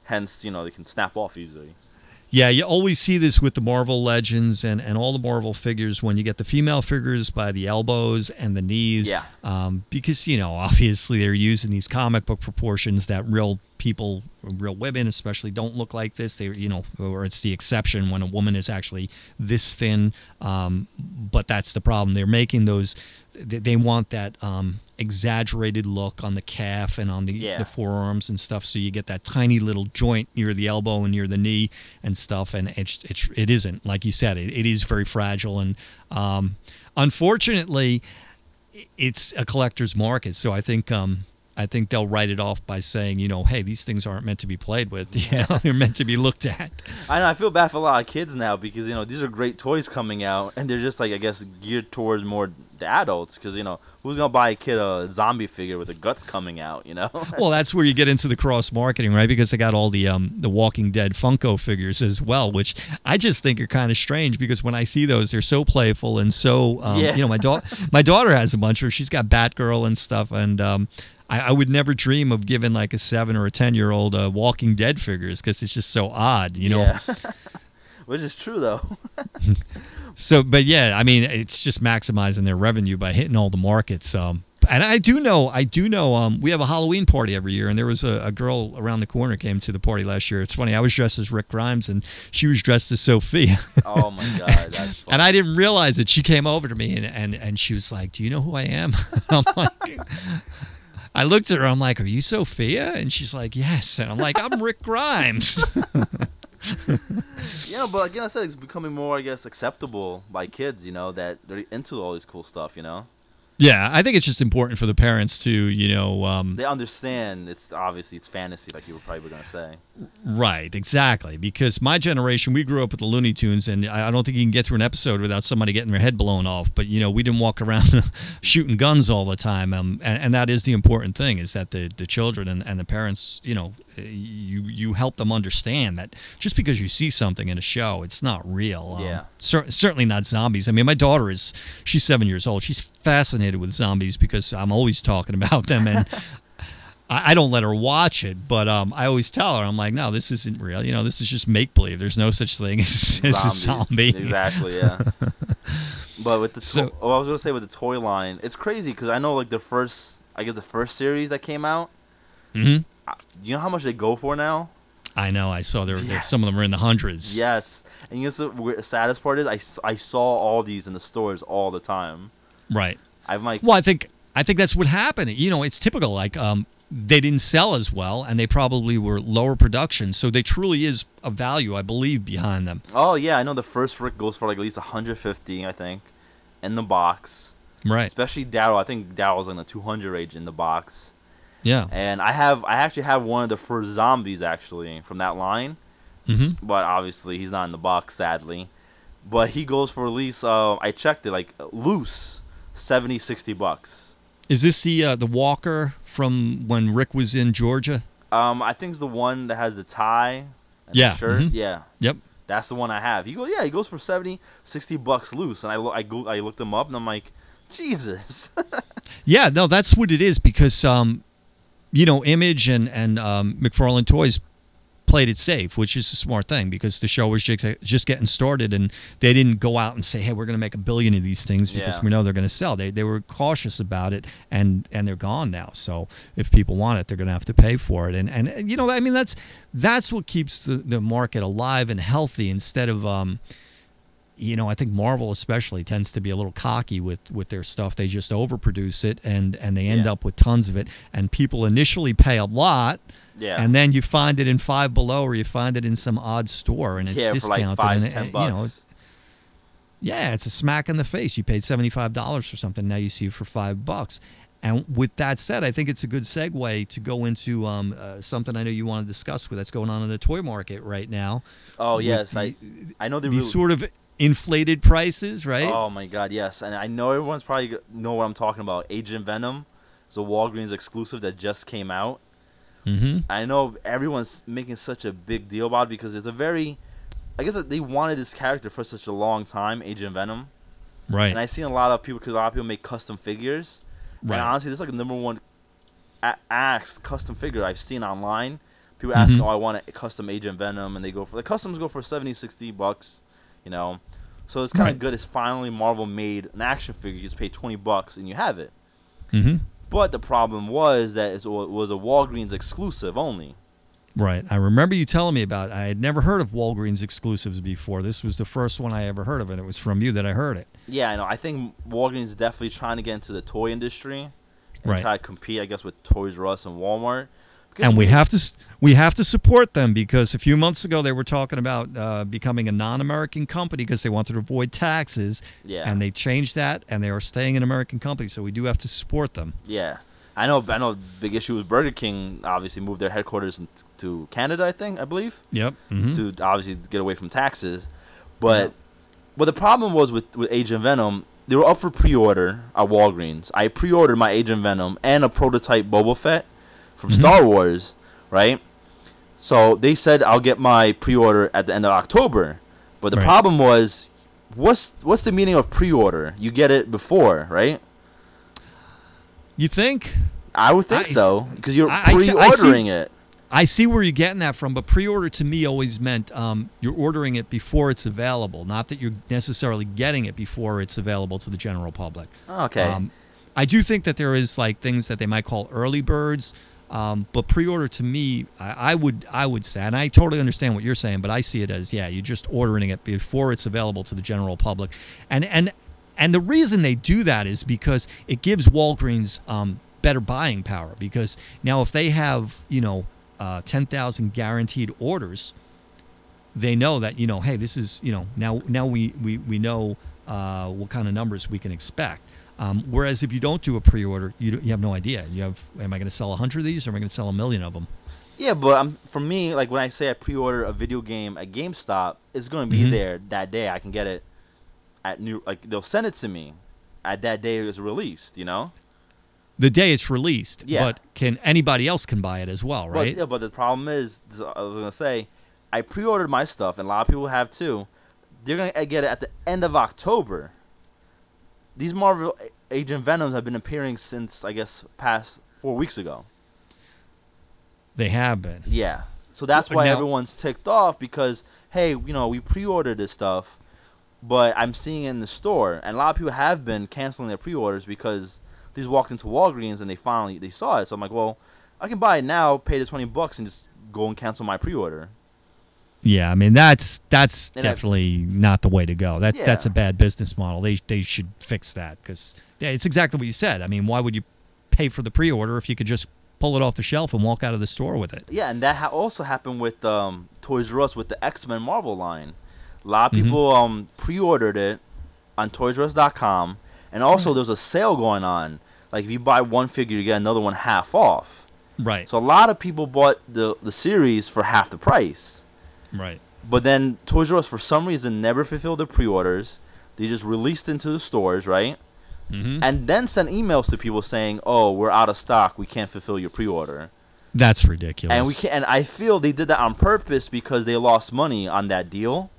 [SPEAKER 2] Hence, you know, they can snap off easily.
[SPEAKER 1] Yeah, you always see this with the Marvel Legends and all the Marvel figures when you get the female figures by the elbows and the knees.
[SPEAKER 2] Yeah.
[SPEAKER 1] Because, you know, obviously they're using these comic book proportions that real people, real women especially, don't look like this. They, you know, or it's the exception when a woman is actually this thin. But that's the problem. They're making those. They want that exaggerated look on the calf and on the forearms and stuff, so you get that tiny little joint near the elbow and near the knee and stuff, and it isn't, like you said, it is very fragile, and unfortunately it's a collector's market. So I think they'll write it off by saying, you know, hey, these things aren't meant to be played with. You know, they're meant to be looked at.
[SPEAKER 2] I know. I feel bad for a lot of kids now because, you know, these are great toys coming out, and they're just, like, I guess, geared towards more the adults because, you know, who's going to buy a kid a zombie figure with the guts coming out, you know?
[SPEAKER 1] Well, that's where you get into the cross-marketing, right? Because they got all the Walking Dead Funko figures as well, which I just think are kind of strange because when I see those, they're so playful and so, you know, my daughter has a bunch of, she's got Batgirl and stuff, and I would never dream of giving like a 7 or a 10-year-old Walking Dead figures because it's just so odd, you know.
[SPEAKER 2] Yeah. Which is true though.
[SPEAKER 1] So, but yeah, I mean, it's just maximizing their revenue by hitting all the markets. And I do know. We have a Halloween party every year, and there was a girl around the corner came to the party last year. It's funny. I was dressed as Rick Grimes, and she was dressed as Sophia.
[SPEAKER 2] Oh my God, that's funny.
[SPEAKER 1] And I didn't realize it. She came over to me, and she was like, "Do you know who I am?" I'm like. I looked at her. I'm like, "Are you Sophia?" And she's like, "Yes." And I'm like, "I'm Rick Grimes."
[SPEAKER 2] Yeah, but like I said, it's becoming more, I guess, acceptable by kids. You know, that they're into all this cool stuff. You know.
[SPEAKER 1] Yeah, I think it's just important for the parents to, you know...
[SPEAKER 2] they understand it's obviously it's fantasy, like you were probably going to say.
[SPEAKER 1] Right, exactly. Because my generation, we grew up with the Looney Tunes, and I don't think you can get through an episode without somebody getting their head blown off. But, you know, we didn't walk around shooting guns all the time. And that is the important thing, is that the children and the parents, you know, you help them understand that just because you see something in a show, it's not real.
[SPEAKER 2] Yeah.
[SPEAKER 1] Certainly not zombies. I mean, my daughter she's 7 years old. She's fascinated with zombies because I'm always talking about them, and I don't let her watch it, but I always tell her, I'm like, no, this isn't real. You know, this is just make-believe. There's no such thing as a zombie.
[SPEAKER 2] Exactly, yeah. But with the I was going to say with the toy line, it's crazy because I know like the first series that came out,
[SPEAKER 1] mm-hmm.
[SPEAKER 2] You know how much they go for now?
[SPEAKER 1] I know. I saw some of them are in the hundreds.
[SPEAKER 2] Yes. And you know the saddest part is I saw all these in the stores all the time.
[SPEAKER 1] Right.
[SPEAKER 2] I'm like,
[SPEAKER 1] well, I think that's what happened. You know, it's typical. Like, they didn't sell as well, and they probably were lower production. So there truly is a value, I believe, behind them.
[SPEAKER 2] Oh yeah, I know the first Rick goes for like at least $150, I think, in the box.
[SPEAKER 1] Right.
[SPEAKER 2] Especially Daryl. I think Daryl's in the 200 range in the box.
[SPEAKER 1] Yeah.
[SPEAKER 2] And I actually have one of the first zombies actually from that line.
[SPEAKER 1] Mm-hmm.
[SPEAKER 2] But obviously he's not in the box, sadly. But he goes for at least I checked it, like loose $70-$60.
[SPEAKER 1] Is this the Walker from when Rick was in Georgia?
[SPEAKER 2] I think it's the one that has the tie and the shirt.
[SPEAKER 1] Mm-hmm.
[SPEAKER 2] Yeah.
[SPEAKER 1] Yep.
[SPEAKER 2] That's the one I have. He goes, yeah, he goes for $70-$60 loose. And I looked him up, and I'm like, Jesus.
[SPEAKER 1] Yeah, no, that's what it is because, Image and McFarlane Toys played it safe, which is a smart thing because the show was just getting started, and they didn't go out and say, hey, we're going to make 1 billion of these things because we know they're going to sell. They were cautious about it, and they're gone now. So if people want it, they're going to have to pay for it. And I mean, that's what keeps the market alive and healthy instead of I think Marvel especially tends to be a little cocky with their stuff. They just overproduce it, and they end up with tons of it. And people initially pay a lot, and then you find it in Five Below, or you find it in some odd store, and it's discounted.
[SPEAKER 2] For like $5-10.
[SPEAKER 1] It's a smack in the face. You paid $75 for something, now you see it for $5. And with that said, I think it's a good segue to go into something I know you want to discuss that's going on in the toy market right now.
[SPEAKER 2] Oh, yes. I know
[SPEAKER 1] these sort of inflated prices, right?
[SPEAKER 2] Oh my God, yes. And I know everyone's probably know what I'm talking about. Agent Venom is a Walgreens exclusive that just came out. I know everyone's making such a big deal about it because it's I guess they wanted this character for such a long time, Agent Venom.
[SPEAKER 1] Right.
[SPEAKER 2] And I've seen a lot of people make custom figures. Right. And honestly, this is like the number one asked custom figure I've seen online. People ask, I want a custom Agent Venom, and the customs go for $70-$60. So it's kind of good. It's finally Marvel made an action figure. You just pay $20 and you have it. But the problem was that it was a Walgreens exclusive only.
[SPEAKER 1] Right. I remember you telling me about it. I had never heard of Walgreens exclusives before. This was the first one I ever heard of, and it was from you that I heard it.
[SPEAKER 2] Yeah, I know. I think Walgreens is definitely trying to get into the toy industry and try to compete, I guess, with Toys R Us and Walmart.
[SPEAKER 1] And we have to support them because a few months ago they were talking about becoming a non-American company because they wanted to avoid taxes. Yeah. And they changed that, and they are staying an American company, so we do have to support them.
[SPEAKER 2] Yeah. I know. Big issue with Burger King. Obviously, moved their headquarters to Canada. I believe. Yep. To obviously get away from taxes, but the problem was with Agent Venom. They were up for pre-order at Walgreens. I pre-ordered my Agent Venom and a prototype Boba Fett from Star Wars, right? So they said I'll get my pre-order at the end of October, but the problem was, what's the meaning of pre-order? You get it before, right?
[SPEAKER 1] You think?
[SPEAKER 2] I would think so, because you're pre-ordering it.
[SPEAKER 1] I see where you're getting that from, but pre-order to me always meant you're ordering it before it's available, not that you're necessarily getting it before it's available to the general public.
[SPEAKER 2] Okay.
[SPEAKER 1] I do think that there is like things that they might call early birds, but pre-order to me, I would say, and I totally understand what you're saying, but I see it as, you're just ordering it before it's available to the general public. And the reason they do that is because it gives Walgreens better buying power, because now if they have, 10,000 guaranteed orders, they know that, hey, this is, now we know what kind of numbers we can expect. Whereas if you don't do a pre-order, you have no idea. Am I going to sell 100 of these, or am I going to sell 1 million of them?
[SPEAKER 2] Yeah, but for me, like when I say I pre-order a video game at GameStop, it's going to be there that day. I can get it they'll send it to me at that day it was released,
[SPEAKER 1] The day it's released. Yeah. But anybody else can buy it as well, right?
[SPEAKER 2] But the problem is, I was going to say, I pre-ordered my stuff, and a lot of people have too. They're going to get it at the end of October. These Marvel Agent Venoms have been appearing since, I guess, past 4 weeks ago.
[SPEAKER 1] They have been.
[SPEAKER 2] Yeah. So that's why everyone's ticked off, because, hey, we pre-ordered this stuff, but I'm seeing it in the store. And a lot of people have been canceling their pre-orders because they just walked into Walgreens and they saw it. So I'm like, well, I can buy it now, pay the $20, and just go and cancel my pre-order.
[SPEAKER 1] Yeah, I mean that's definitely not the way to go. That's a bad business model. They should fix that, because it's exactly what you said. I mean, why would you pay for the pre-order if you could just pull it off the shelf and walk out of the store with it?
[SPEAKER 2] Yeah, and that also happened with Toys R Us with the X-Men Marvel line. A lot of people pre-ordered it on ToysRUs.com, and also there's a sale going on. Like if you buy one figure, you get another one half off.
[SPEAKER 1] Right.
[SPEAKER 2] So a lot of people bought the series for half the price.
[SPEAKER 1] Right.
[SPEAKER 2] But then Toys R Us, for some reason, never fulfilled their pre-orders. They just released into the stores, right? And then sent emails to people saying, "Oh, we're out of stock. We can't fulfill your pre-order."
[SPEAKER 1] That's ridiculous.
[SPEAKER 2] And we can't. And I feel they did that on purpose because they lost money on that deal,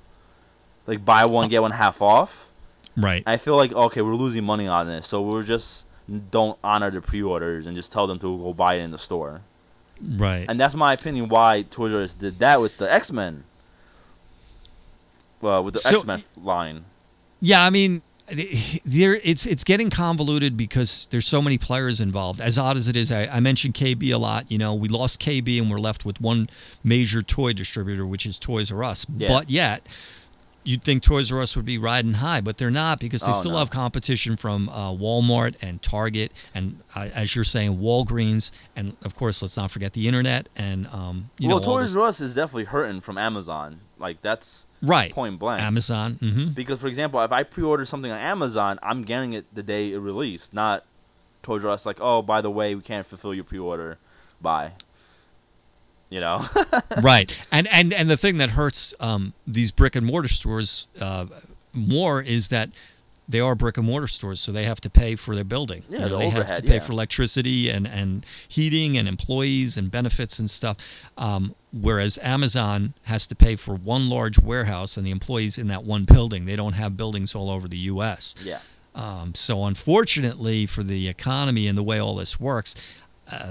[SPEAKER 2] like buy one get one half off.
[SPEAKER 1] Right.
[SPEAKER 2] I feel like, okay, we're losing money on this, so we're just don't honor the pre-orders and just tell them to go buy it in the store.
[SPEAKER 1] Right.
[SPEAKER 2] And that's my opinion why Toys R Us did that with the X-Men. Well, with the X-Men line.
[SPEAKER 1] Yeah, I mean, it's getting convoluted because there's so many players involved. As odd as it is, I mentioned KB a lot. You know, we lost KB and we're left with one major toy distributor, which is Toys R Us. Yeah. But yet, you'd think Toys R Us would be riding high, but they're not because they still have competition from Walmart and Target and, as you're saying, Walgreens. And, of course, let's not forget the Internet. And
[SPEAKER 2] Toys R Us is definitely hurting from Amazon. Like, that's point blank.
[SPEAKER 1] Amazon. Mm-hmm.
[SPEAKER 2] Because, for example, if I pre-order something on Amazon, I'm getting it the day it released, not Toys R Us like, oh, by the way, we can't fulfill your pre-order. Bye. You know?
[SPEAKER 1] Right. And the thing that hurts these brick-and-mortar stores more is that they are brick-and-mortar stores, so they have to pay for their building.
[SPEAKER 2] Yeah,
[SPEAKER 1] they have to pay for electricity and heating and employees and benefits and stuff, whereas Amazon has to pay for one large warehouse and the employees in that one building. They don't have buildings all over the U.S.
[SPEAKER 2] Yeah.
[SPEAKER 1] So unfortunately for the economy and the way all this works,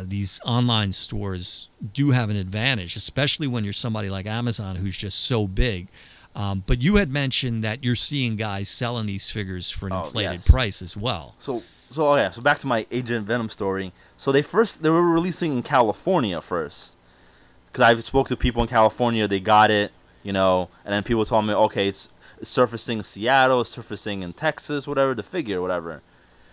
[SPEAKER 1] these online stores do have an advantage, especially when you're somebody like Amazon who's just so big. But you had mentioned that you're seeing guys selling these figures for an inflated price as well.
[SPEAKER 2] So back to my Agent Venom story. So they were releasing in California first, because I spoke to people in California. They got it, and then people told me, okay, it's surfacing in Seattle, it's surfacing in Texas, whatever, the figure, whatever.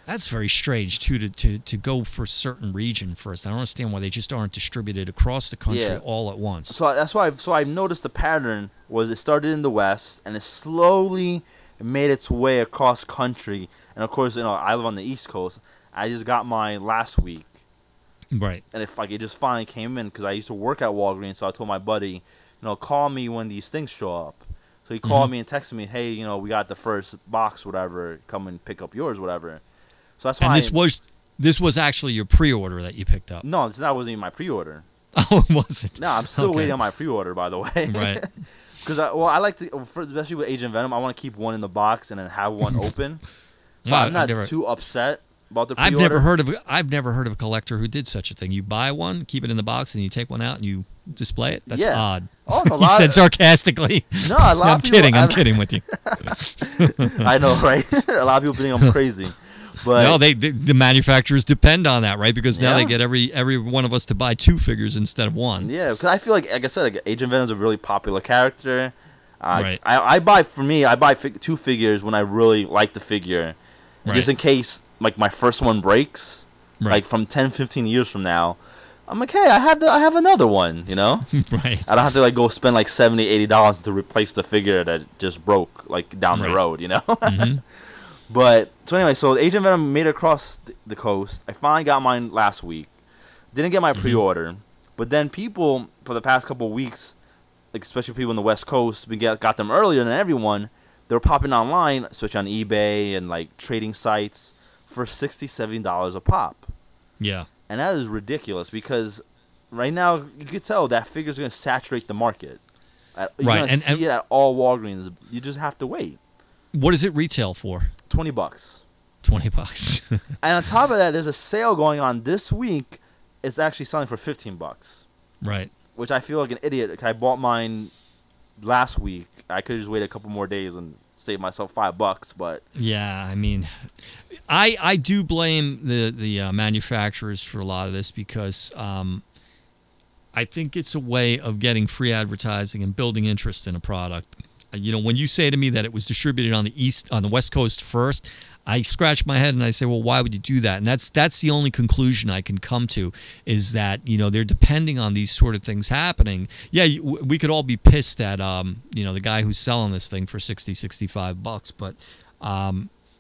[SPEAKER 1] That's very strange, too, to go for a certain region first. I don't understand why they just aren't distributed across the country all at once.
[SPEAKER 2] So that's why I've noticed the pattern was it started in the West, and it slowly made its way across country. And, of course, I live on the East Coast. I just got mine last week.
[SPEAKER 1] Right.
[SPEAKER 2] And it just finally came in because I used to work at Walgreens, so I told my buddy, call me when these things show up. So he called me and texted me, hey, we got the first box, whatever. Come and pick up yours, whatever. So that's why.
[SPEAKER 1] And this was actually your pre-order that you picked up.
[SPEAKER 2] No, that wasn't even my pre-order.
[SPEAKER 1] Oh, it wasn't.
[SPEAKER 2] No, I'm still waiting on my pre-order, by the way.
[SPEAKER 1] Right.
[SPEAKER 2] Because I like to, especially with Agent Venom, I want to keep one in the box and then have one open. So I'm not too upset about the pre-order.
[SPEAKER 1] I've never heard of a collector who did such a thing. You buy one, keep it in the box, and you take one out and you display it. That's odd.
[SPEAKER 2] Oh,
[SPEAKER 1] he said sarcastically.
[SPEAKER 2] No, a lot of people.
[SPEAKER 1] I'm kidding with you.
[SPEAKER 2] I know, right? A lot of people think I'm crazy. But
[SPEAKER 1] no, the manufacturers depend on that, right? Because now they get every one of us to buy 2 figures instead of 1.
[SPEAKER 2] Yeah, because I feel like I said, Agent Venom is a really popular character.
[SPEAKER 1] Right.
[SPEAKER 2] I buy 2 figures when I really like the figure, just in case like my first one breaks, like from 10, 15 years from now. I'm like, hey, I have another one,
[SPEAKER 1] Right.
[SPEAKER 2] I don't have to like go spend like $70, $80 to replace the figure that just broke like down the road,
[SPEAKER 1] Mm-hmm.
[SPEAKER 2] But so anyway, so Agent Venom made it across the coast. I finally got mine last week. Didn't get my pre-order, but then people for the past couple of weeks, like especially people in the West Coast, we got them earlier than everyone. They were popping online, especially on eBay and like trading sites, for $60, $70 a pop.
[SPEAKER 1] Yeah,
[SPEAKER 2] and that is ridiculous because right now you could tell that figure's going to saturate the market. You're going to see it at all Walgreens. You just have to wait.
[SPEAKER 1] What does it retail for?
[SPEAKER 2] $20.
[SPEAKER 1] $20.
[SPEAKER 2] And on top of that, there's a sale going on this week. It's actually selling for $15.
[SPEAKER 1] Right.
[SPEAKER 2] Which I feel like an idiot. I bought mine last week. I could just wait a couple more days and save myself $5. But
[SPEAKER 1] yeah, I mean, I do blame the manufacturers for a lot of this because I think it's a way of getting free advertising and building interest in a product. When you say to me that it was distributed on the West Coast first, I scratch my head and I say, well, why would you do that? And that's the only conclusion I can come to is that, they're depending on these sort of things happening. Yeah, we could all be pissed at, the guy who's selling this thing for $60-$65, but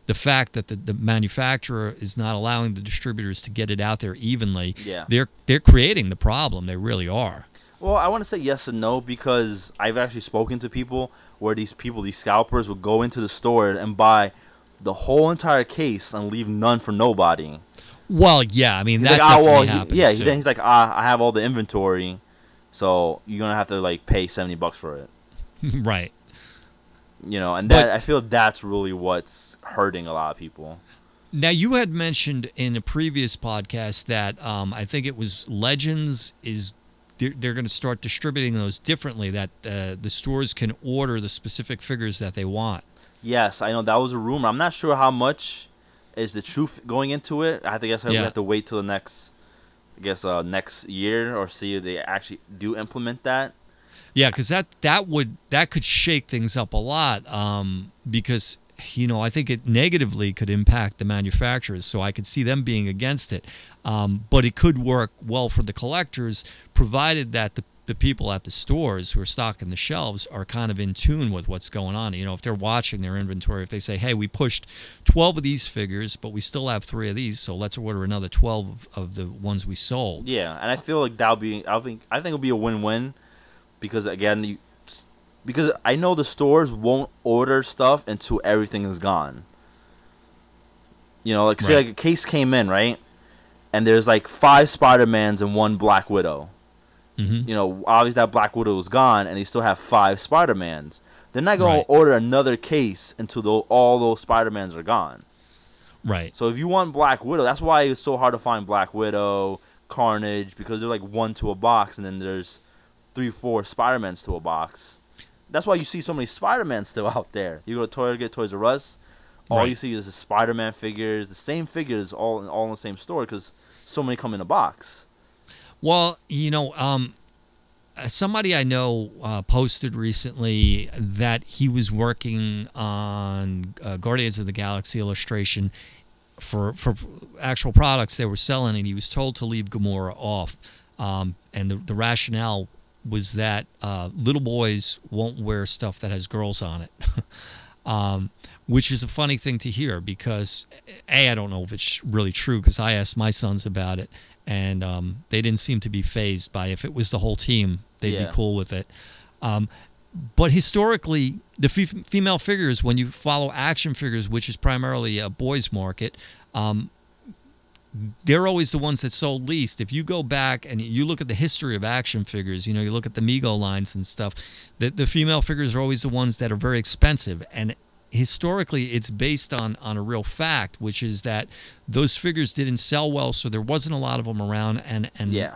[SPEAKER 1] the fact that the manufacturer is not allowing the distributors to get it out there evenly, they're creating the problem. They really are.
[SPEAKER 2] Well, I want to say yes and no because I've actually spoken to people where these scalpers would go into the store and buy the whole entire case and leave none for nobody.
[SPEAKER 1] Well, yeah, I mean,
[SPEAKER 2] He's
[SPEAKER 1] that
[SPEAKER 2] like,
[SPEAKER 1] definitely happens.
[SPEAKER 2] yeah.
[SPEAKER 1] Too.
[SPEAKER 2] Then he's like, I have all the inventory, so you're gonna have to like pay $70 for it.
[SPEAKER 1] Right.
[SPEAKER 2] And that I feel that's really what's hurting a lot of people.
[SPEAKER 1] Now, you had mentioned in a previous podcast that I think it was Legends is they're going to start distributing those differently, that the stores can order the specific figures that they want.
[SPEAKER 2] Yes, I know that was a rumor. I'm not sure how much is the truth going into it. I guess we have to wait till the next, next year or see if they actually do implement that.
[SPEAKER 1] Yeah, because that could shake things up a lot. Because I think it negatively could impact the manufacturers. So I could see them being against it. But it could work well for the collectors, provided that the people at the stores who are stocking the shelves are kind of in tune with what's going on. If they're watching their inventory, if they say, hey, we pushed 12 of these figures, but we still have 3 of these, so let's order another 12 of the ones we sold.
[SPEAKER 2] Yeah, and I feel like I think it'll be a win-win because, again, because I know the stores won't order stuff until everything is gone. Say like a case came in, right? And there's like 5 Spider-Mans and 1 Black Widow. Mm-hmm. Obviously that Black Widow is gone, and they still have 5 Spider-Mans. They're not going to order another case until all those Spider-Mans are gone.
[SPEAKER 1] Right.
[SPEAKER 2] So if you want Black Widow, that's why it's so hard to find Black Widow, Carnage, because they're like 1 to a box, and then there's 3-4 Spider-Mans to a box. That's why you see so many Spider-Mans still out there. You go to Target, Toys R Us, all you see is the Spider-Man figures, the same figures, all in the same store, because so many come in a box.
[SPEAKER 1] Well, somebody I know posted recently that he was working on Guardians of the Galaxy illustration for actual products they were selling, and he was told to leave Gamora off. And the rationale was that little boys won't wear stuff that has girls on it. Which is a funny thing to hear because, I don't know if it's really true because I asked my sons about it, and they didn't seem to be fazed by if it was the whole team, they'd be cool with it. But historically, the female figures, when you follow action figures, which is primarily a boys' market, they're always the ones that sold least. If you go back and you look at the history of action figures, you look at the Mego lines and stuff, the female figures are always the ones that are very expensive. And historically, it's based on a real fact, which is that those figures didn't sell well, so there wasn't a lot of them around. And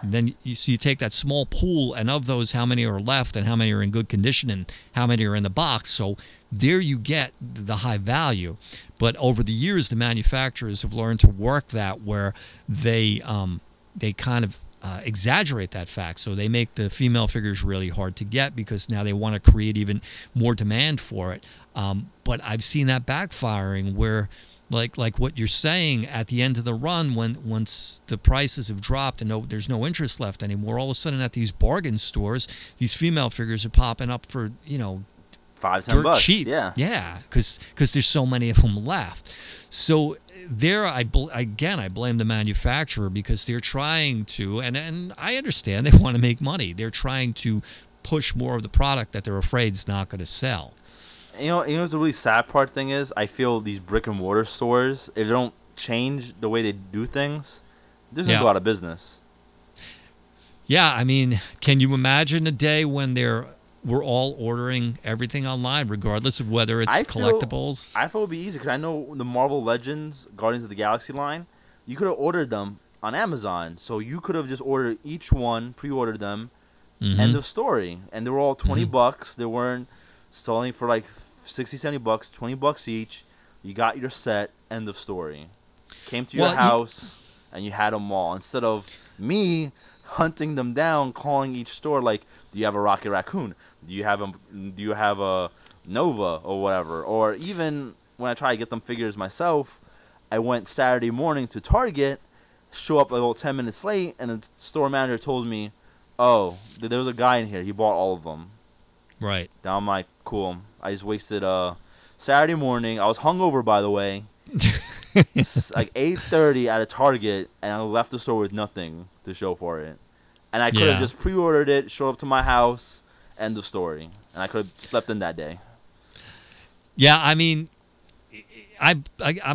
[SPEAKER 1] then you take that small pool, and of those, how many are left and how many are in good condition and how many are in the box. So there you get the high value. But over the years, the manufacturers have learned to work that where they kind of exaggerate that fact. So they make the female figures really hard to get because now they want to create even more demand for it. But I've seen that backfiring where, like what you're saying, at the end of the run, once the prices have dropped and there's no interest left anymore, all of a sudden at these bargain stores, these female figures are popping up for
[SPEAKER 2] $5-10
[SPEAKER 1] cheap. Yeah, because there's so many of them left. So there, I blame the manufacturer because they're trying to, and I understand they want to make money. They're trying to push more of the product that they're afraid is not going to sell.
[SPEAKER 2] What's the really sad part thing is, I feel these brick and mortar stores, if they don't change the way they do things, they're just going to go out of business.
[SPEAKER 1] Yeah, I mean, can you imagine a day when we're all ordering everything online, regardless of whether it's collectibles?
[SPEAKER 2] I feel it would be easy because I know the Marvel Legends, Guardians of the Galaxy line, you could have ordered them on Amazon. So you could have just ordered each one, pre-ordered them, end of story. And they were all $20. They weren't selling for like $60, $70, $20 each. You got your set, end of story. Came to your house, and you had them all. Instead of me hunting them down, calling each store like, do you have a Rocket Raccoon? Do you have a Nova or whatever? Or even when I try to get them figures myself, I went Saturday morning to Target, show up a little 10 minutes late, and the store manager told me, oh, there was a guy in here. He bought all of them.
[SPEAKER 1] Right.
[SPEAKER 2] Then I'm like, cool. I just wasted Saturday morning. I was hungover, by the way. It's like 8:30 at a Target, and I left the store with nothing to show for it. And I could have just pre-ordered it, showed up to my house, end of story. And I could have slept in that day.
[SPEAKER 1] Yeah, I mean, I'm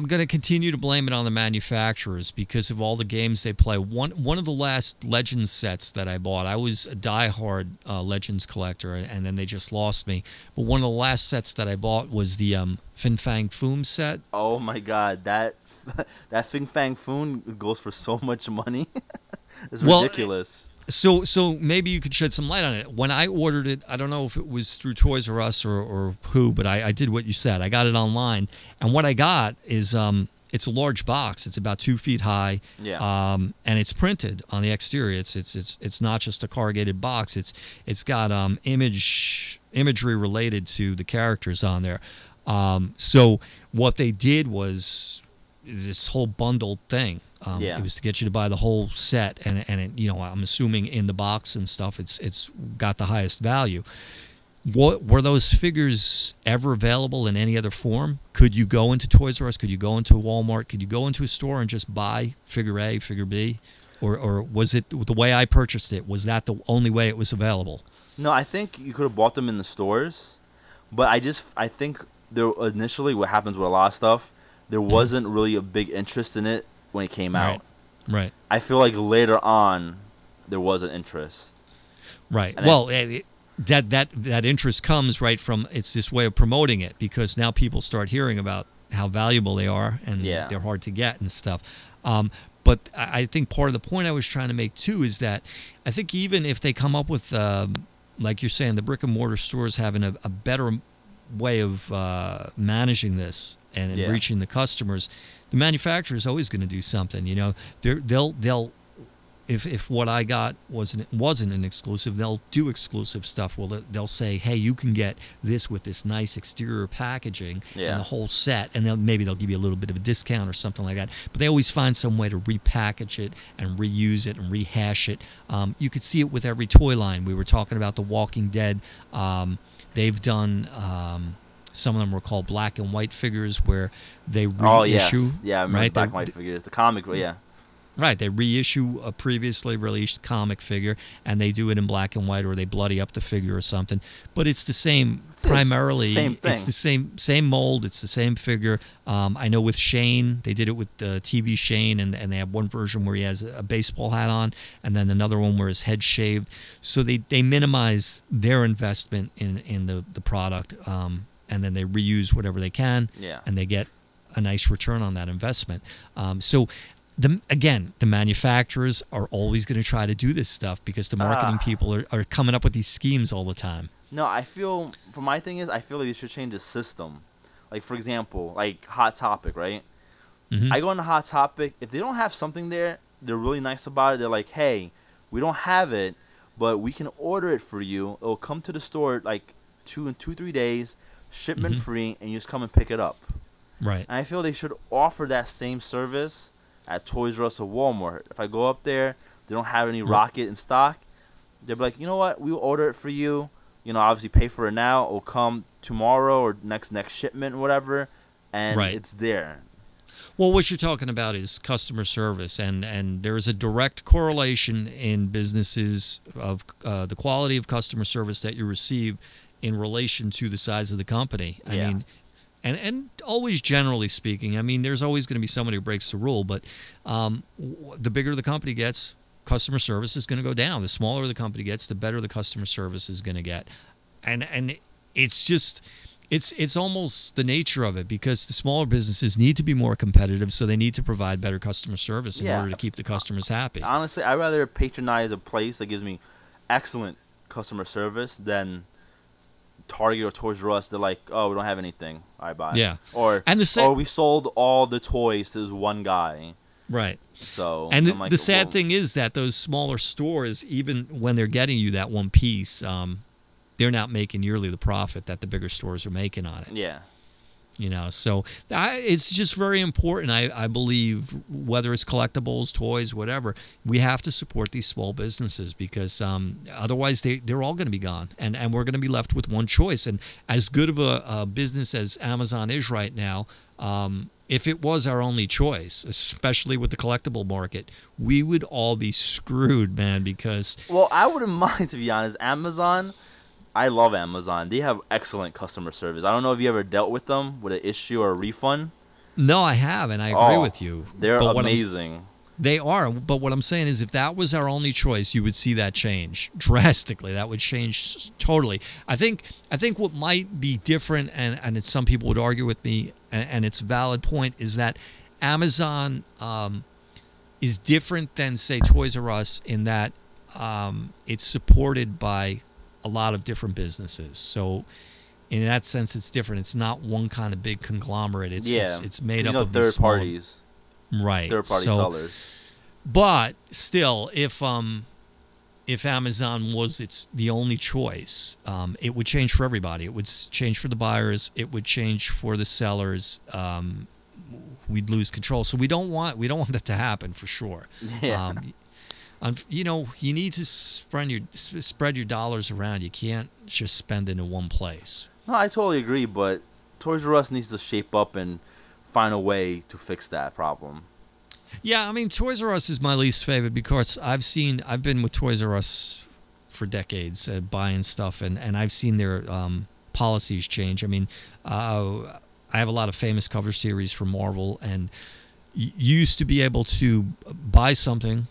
[SPEAKER 1] going to continue to blame it on the manufacturers because of all the games they play. One of the last Legends sets that I bought, I was a diehard Legends collector, and then they just lost me. But one of the last sets that I bought was the Fin Fang Foom set.
[SPEAKER 2] Oh my God, that Fin Fang Foom goes for so much money. It's ridiculous.
[SPEAKER 1] So maybe you could shed some light on it. When I ordered it, I don't know if it was through Toys R Us or who, but I did what you said. I got it online, and what I got is it's a large box. It's about 2 feet high, and it's printed on the exterior. It's not just a corrugated box. It's got imagery related to the characters on there. So what they did was this whole bundled thing. It was to get you to buy the whole set, and it, I'm assuming in the box and stuff, it's got the highest value. What were those figures ever available in any other form? Could you go into Toys R Us? Could you go into Walmart? Could you go into a store and just buy figure A, figure B, or was it the way I purchased it? Was that the only way it was available?
[SPEAKER 2] No, I think you could have bought them in the stores, but I think there initially what happens with a lot of stuff, there wasn't really a big interest in it when it came out.
[SPEAKER 1] Right.
[SPEAKER 2] I feel like later on there was an interest.
[SPEAKER 1] Right. And that interest comes right from, it's this way of promoting it, because now people start hearing about how valuable they are, and they're hard to get and stuff. But I think part of the point I was trying to make too is that I think even if they come up with, like you're saying, the brick and mortar stores having a better way of managing this and reaching the customers, the manufacturer is always going to do something. They'll if what I got wasn't an exclusive, they'll do exclusive stuff. Well, they'll say, hey, you can get this with this nice exterior packaging and the whole set, and maybe they'll give you a little bit of a discount or something like that. But they always find some way to repackage it and reuse it and rehash it. You could see it with every toy line. We were talking about The Walking Dead. They've done some of them were called black and white figures, where they reissue.
[SPEAKER 2] Oh yes, I remember black and white figures. The comic,
[SPEAKER 1] Right, they reissue a previously released comic figure, and they do it in black and white, or they bloody up the figure or something. But it's the same, primarily.
[SPEAKER 2] Same thing.
[SPEAKER 1] It's the same mold. It's the same figure. I know with Shane, they did it with the TV Shane, and they have one version where he has a baseball hat on, and then another one where his head's shaved. So they minimize their investment in the product, and then they reuse whatever they can, and they get a nice return on that investment. The manufacturers are always going to try to do this stuff because the marketing people are coming up with these schemes all the time.
[SPEAKER 2] No, I feel, for my thing is, I feel like they should change the system. Like, for example, like Hot Topic, right? Mm-hmm. I go into Hot Topic. If they don't have something there, they're really nice about it. They're like, hey, we don't have it, but we can order it for you. It'll come to the store like 2-3 days, shipment free, and you just come and pick it up.
[SPEAKER 1] Right.
[SPEAKER 2] And I feel they should offer that same service at Toys R Us or Walmart. If I go up there, they don't have any Rocket in stock, they'll be like, you know what, we'll order it for you. Obviously pay for it now. It'll come tomorrow or next shipment or whatever, and it's there.
[SPEAKER 1] Well, what you're talking about is customer service, and there is a direct correlation in businesses of the quality of customer service that you receive in relation to the size of the company. I mean, and always generally speaking, I mean, there's always going to be somebody who breaks the rule, but the bigger the company gets, customer service is going to go down. The smaller the company gets, the better the customer service is going to get. And it's just, it's almost the nature of it, because the smaller businesses need to be more competitive, so they need to provide better customer service in order to keep the customers happy.
[SPEAKER 2] Honestly, I'd rather patronize a place that gives me excellent customer service than Target or Toys R Us. They're like, oh, we don't have anything. I buy.
[SPEAKER 1] Yeah.
[SPEAKER 2] Or we sold all the toys to this one guy.
[SPEAKER 1] Right.
[SPEAKER 2] So.
[SPEAKER 1] And the sad thing is that those smaller stores, even when they're getting you that one piece, they're not making nearly the profit that the bigger stores are making on it.
[SPEAKER 2] Yeah.
[SPEAKER 1] So it's just very important, I believe, whether it's collectibles, toys, whatever, we have to support these small businesses, because otherwise they're all going to be gone, and we're going to be left with one choice. And as good of a business as Amazon is right now, if it was our only choice, especially with the collectible market, we would all be screwed, man, because...
[SPEAKER 2] Well, I wouldn't mind, to be honest. Amazon... I love Amazon. They have excellent customer service. I don't know if you ever dealt with them with an issue or a refund.
[SPEAKER 1] No, I have, and I agree with you.
[SPEAKER 2] They're amazing.
[SPEAKER 1] They are, but what I'm saying is if that was our only choice, you would see that change drastically. That would change totally. I think what might be different, and it's, some people would argue with me, and it's a valid point, is that Amazon is different than, say, Toys R Us in that it's supported by a lot of different businesses. So in that sense, it's different. It's not one kind of big conglomerate. It's made up of
[SPEAKER 2] third parties.
[SPEAKER 1] Right.
[SPEAKER 2] Third-party sellers.
[SPEAKER 1] But still, if Amazon was the only choice, it would change for everybody. It would change for the buyers. It would change for the sellers. We'd lose control. So we don't want that to happen, for sure.
[SPEAKER 2] Yeah.
[SPEAKER 1] You need to spread your dollars around. You can't just spend into one place.
[SPEAKER 2] No, I totally agree. But Toys R Us needs to shape up and find a way to fix that problem.
[SPEAKER 1] Yeah, I mean, Toys R Us is my least favorite because I've been with Toys R Us for decades, buying stuff, and I've seen their policies change. I mean, I have a lot of famous cover series from Marvel, and you used to be able to buy something.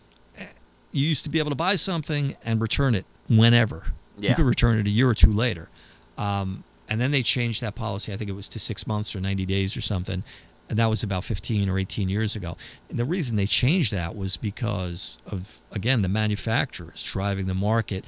[SPEAKER 1] You used to be able to buy something and return it whenever.
[SPEAKER 2] Yeah.
[SPEAKER 1] You could return it a year or two later. And then they changed that policy. I think it was to 6 months or 90 days or something. And that was about 15 or 18 years ago. And the reason they changed that was because of, again, the manufacturers driving the market.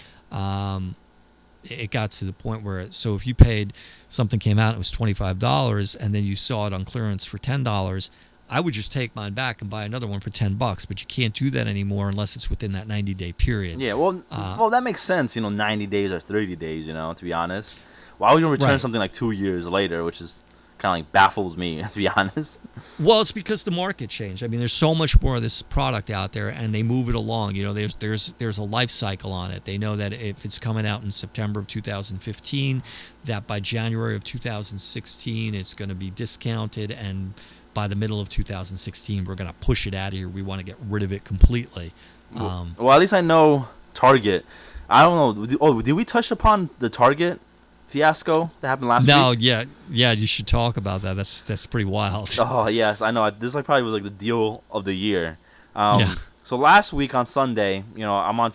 [SPEAKER 1] It got to the point where, so if you paid, something came out, it was $25, and then you saw it on clearance for $10, I would just take mine back and buy another one for $10. But you can't do that anymore unless it's within that 90-day period.
[SPEAKER 2] Yeah, well, that makes sense. 90 days or 30 days. To be honest, why would you return something like 2 years later, which is kind of like baffles me, to be honest.
[SPEAKER 1] Well, it's because the market changed. I mean, there's so much more of this product out there, and they move it along. There's a life cycle on it. They know that if it's coming out in September of 2015, that by January of 2016, it's going to be discounted, and by the middle of 2016, we're going to push it out of here. We want to get rid of it completely.
[SPEAKER 2] Well, at least I know Target. I don't know. Oh, did we touch upon the Target fiasco that happened last week?
[SPEAKER 1] No, yeah, you should talk about that. That's pretty wild.
[SPEAKER 2] Oh yes, I know. This probably was like the deal of the year.
[SPEAKER 1] Yeah.
[SPEAKER 2] So last week on Sunday, I'm on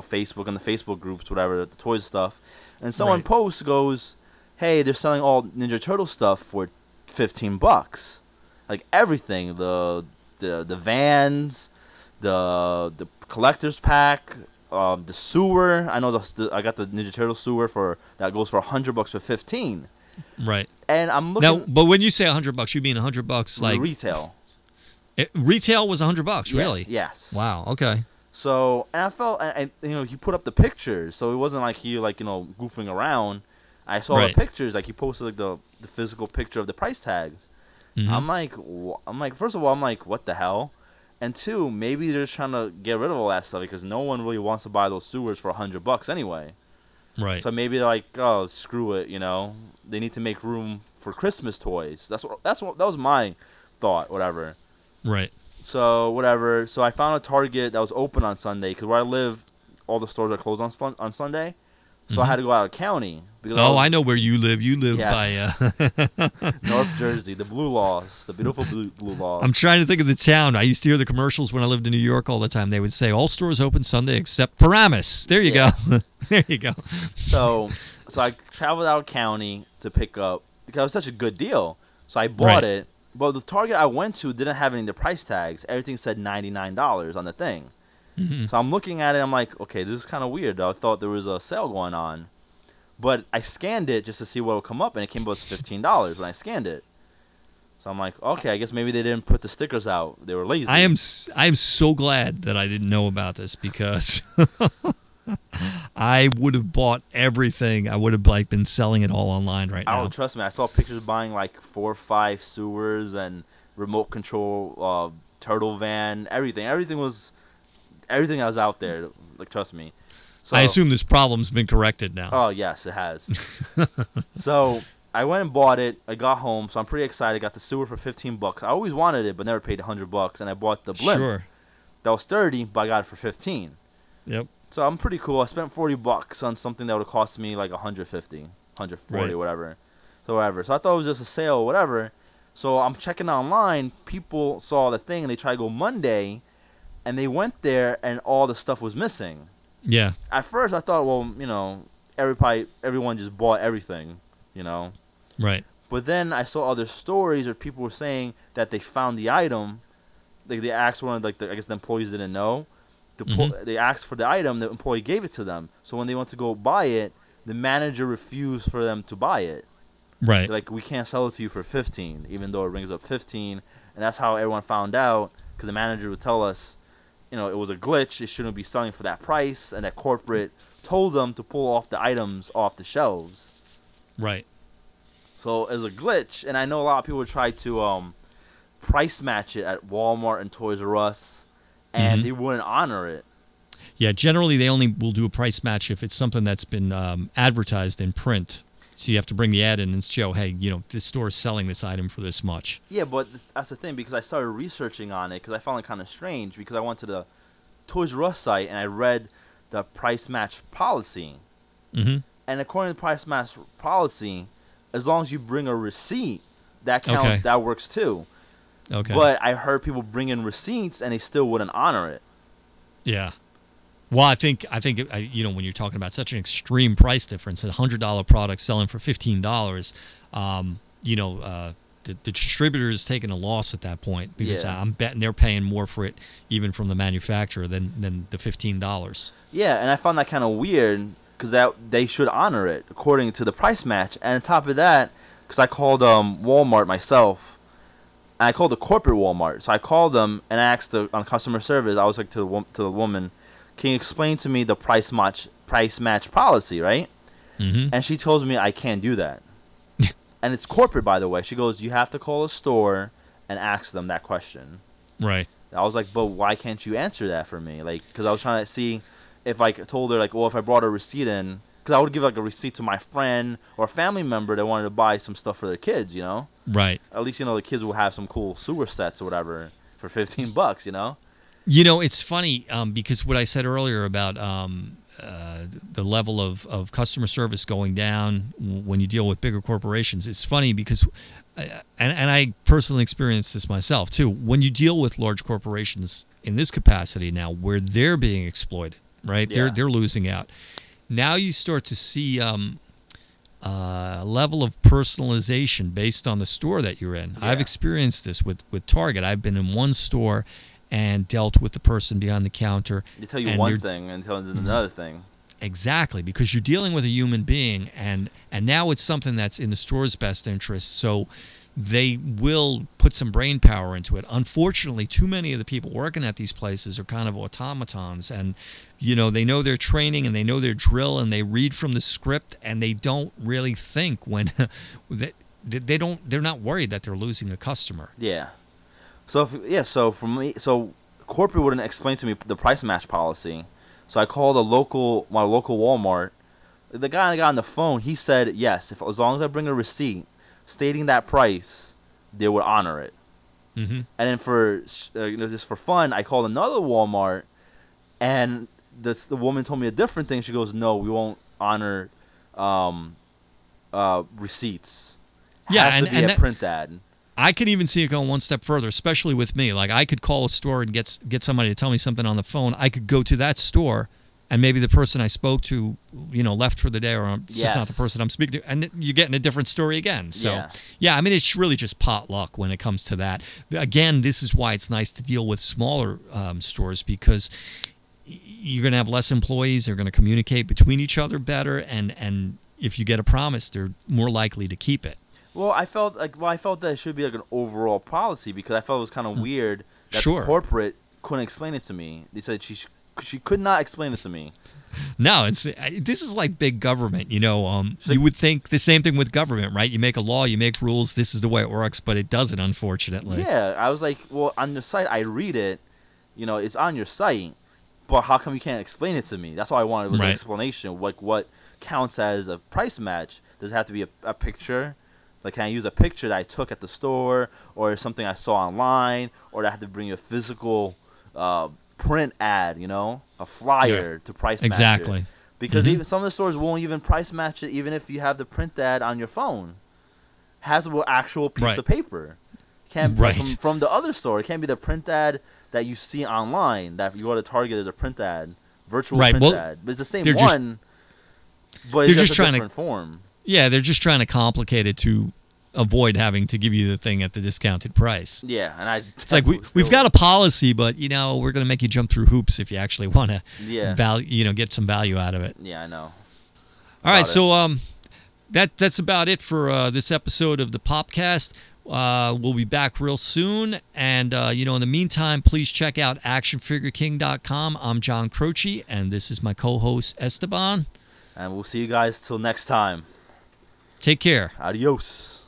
[SPEAKER 2] Facebook and the Facebook groups, whatever, the toys stuff, and someone posts, goes, "Hey, they're selling all Ninja Turtle stuff for $15, like everything, the vans, the collector's pack." The sewer, I know I got the Ninja Turtle sewer that goes for $100 for 15.
[SPEAKER 1] Right.
[SPEAKER 2] And I'm looking.
[SPEAKER 1] Now, but when you say $100, you mean $100 like
[SPEAKER 2] retail?
[SPEAKER 1] Retail was $100, really?
[SPEAKER 2] Yeah, yes.
[SPEAKER 1] Wow. Okay.
[SPEAKER 2] So, and I felt, and he put up the pictures, so it wasn't like he goofing around. I saw the pictures, like he posted like the physical picture of the price tags. Mm-hmm. I'm like, first of all, what the hell? And two, maybe they're just trying to get rid of all that stuff because no one really wants to buy those sewers for $100 anyway.
[SPEAKER 1] Right.
[SPEAKER 2] So maybe they're like, oh, screw it, They need to make room for Christmas toys. That was my thought, whatever.
[SPEAKER 1] Right.
[SPEAKER 2] So whatever. So I found a Target that was open on Sunday because where I live, all the stores are closed on Sunday. So I had to go out of county. Because
[SPEAKER 1] I know where you live. You live by
[SPEAKER 2] North Jersey, the Blue Laws, the beautiful Blue Laws.
[SPEAKER 1] I'm trying to think of the town. I used to hear the commercials when I lived in New York all the time. They would say, all stores open Sunday except Paramus. There you go. There you go.
[SPEAKER 2] So I traveled out of county to pick up because it was such a good deal. So I bought it. But the Target I went to didn't have any of the price tags. Everything said $99 on the thing. Mm-hmm. So I'm looking at it. I'm like, okay, this is kind of weird. I thought there was a sale going on. But I scanned it just to see what would come up, and it came up as $15 when I scanned it. So I'm like, okay, I guess maybe they didn't put the stickers out. They were lazy.
[SPEAKER 1] I am so glad that I didn't know about this because I would have bought everything. I would have been selling it all online right now.
[SPEAKER 2] Oh, trust me. I saw pictures buying like 4 or 5 sewers and remote control turtle van, everything. Everything that was out there. Like, trust me. So,
[SPEAKER 1] I assume this problem's been corrected now.
[SPEAKER 2] Oh, yes, it has. So I went and bought it. I got home, so I'm pretty excited. I got the sewer for $15. I always wanted it, but never paid $100. And I bought the blimp.
[SPEAKER 1] Sure.
[SPEAKER 2] That was $30, but I got it for $15.
[SPEAKER 1] Yep.
[SPEAKER 2] So I'm pretty cool. I spent $40 on something that would have cost me like 150, 140,
[SPEAKER 1] Right.
[SPEAKER 2] whatever. So I thought it was just a sale or whatever. So I'm checking online. People saw the thing and they tried to go Monday, and they went there and all the stuff was missing.
[SPEAKER 1] Yeah.
[SPEAKER 2] At first I thought, well, everyone just bought everything,
[SPEAKER 1] Right.
[SPEAKER 2] But then I saw other stories where people were saying that they found the item. Like they asked one of I guess the employees didn't know. They asked for the item, the employee gave it to them. So when they went to go buy it, the manager refused for them to buy it.
[SPEAKER 1] Right.
[SPEAKER 2] They're like, we can't sell it to you for 15, even though it rings up 15. And that's how everyone found out, because the manager would tell us, it was a glitch. It shouldn't be selling for that price, and that corporate told them to pull off the items off the shelves.
[SPEAKER 1] Right.
[SPEAKER 2] So it was a glitch, and I know a lot of people try to price match it at Walmart and Toys R Us, and they wouldn't honor it.
[SPEAKER 1] Yeah, generally they only will do a price match if it's something that's been advertised in print. So you have to bring the ad in and show, hey, this store is selling this item for this much.
[SPEAKER 2] Yeah, but that's the thing, because I started researching on it, because I found it kind of strange, because I went to the Toys R Us site and I read the price match policy. And according to the price match policy, as long as you bring a receipt, that counts.
[SPEAKER 1] Okay.
[SPEAKER 2] That works too.
[SPEAKER 1] Okay.
[SPEAKER 2] But I heard people bring in receipts and they still wouldn't honor it.
[SPEAKER 1] Yeah. Well, I think when you're talking about such an extreme price difference, a $100 product selling for $15, the distributor is taking a loss at that point, because I'm betting they're paying more for it even from the manufacturer than the $15.
[SPEAKER 2] Yeah, and I found that kind of weird, because they should honor it according to the price match. And on top of that, because I called Walmart myself, and I called the corporate Walmart. So I called them and asked on customer service. I was like to the woman, can you explain to me the price match policy, right? And she tells me I can't do that. And it's corporate, by the way. She goes, you have to call a store and ask them that question.
[SPEAKER 1] Right.
[SPEAKER 2] I was like, but why can't you answer that for me? Like, because I was trying to see if I told her, like, well, if I brought a receipt in, because I would give like a receipt to my friend or family member that wanted to buy some stuff for their kids,
[SPEAKER 1] Right.
[SPEAKER 2] At least, the kids will have some cool sewer sets or whatever for $15,
[SPEAKER 1] It's funny because what I said earlier about the level of customer service going down when you deal with bigger corporations, it's funny because, and I personally experienced this myself too, when you deal with large corporations in this capacity now, where they're being exploited, right?
[SPEAKER 2] Yeah.
[SPEAKER 1] They're losing out. Now you start to see level of personalization based on the store that you're in.
[SPEAKER 2] Yeah.
[SPEAKER 1] I've experienced this with Target. I've been in one store and dealt with the person behind the counter.
[SPEAKER 2] They tell you one thing and tell you another thing.
[SPEAKER 1] Exactly, because you're dealing with a human being, and now it's something that's in the store's best interest, so they will put some brain power into it. Unfortunately, too many of the people working at these places are kind of automatons, and they know their training and they know their drill, and they read from the script, and they don't really think when they're not worried that they're losing a customer.
[SPEAKER 2] Yeah. So for me, corporate wouldn't explain to me the price match policy. So I called my local Walmart. The guy that got on the phone, he said yes, as long as I bring a receipt stating that price, they would honor it. And then for just for fun, I called another Walmart, and the woman told me a different thing. She goes, "No, we won't honor receipts. Has to be a print ad."
[SPEAKER 1] I could even see it going one step further, especially with me. Like, I could call a store and get somebody to tell me something on the phone. I could go to that store, and maybe the person I spoke to, left for the day, or it's just not the person I'm speaking to, and you're getting a different story again. So, yeah, I mean, it's really just pot luck when it comes to that. Again, this is why it's nice to deal with smaller stores, because you're going to have less employees. They're going to communicate between each other better, and if you get a promise, they're more likely to keep it.
[SPEAKER 2] Well, I felt that it should be like an overall policy, because I felt it was kind of weird that the corporate couldn't explain it to me. They said she could not explain it to me.
[SPEAKER 1] No, this is like big government. You would think the same thing with government, right? You make a law, you make rules. This is the way it works, but it doesn't, unfortunately.
[SPEAKER 2] Yeah, I was like, well, on your site, I read it. It's on your site, but how come you can't explain it to me? That's all I wanted was an explanation. Like, what counts as a price match? Does it have to be a picture? Like, can I use a picture that I took at the store, or something I saw online, or do I have to bring a physical print ad, you know, a flyer to price match
[SPEAKER 1] exactly.
[SPEAKER 2] it. Because even some of the stores won't even price match it, even if you have the print ad on your phone. Has an actual piece of paper. Can't from the other store. It can't be the print ad that you see online. That if you go to Target, there's a print ad, virtual print ad. But it's the same one, but it's just a different form.
[SPEAKER 1] Yeah, they're just trying to complicate it to avoid having to give you the thing at the discounted price.
[SPEAKER 2] Yeah, and
[SPEAKER 1] it's like we've got a policy, but you know we're going to make you jump through hoops if you actually want to get some value out of it.
[SPEAKER 2] Yeah, I know.
[SPEAKER 1] All right, so that's about it for this episode of the Popcast. We'll be back real soon, and in the meantime, please check out ActionFigureKing.com. I'm John Croce, and this is my co-host Esteban.
[SPEAKER 2] And we'll see you guys till next time.
[SPEAKER 1] Take care.
[SPEAKER 2] Adios.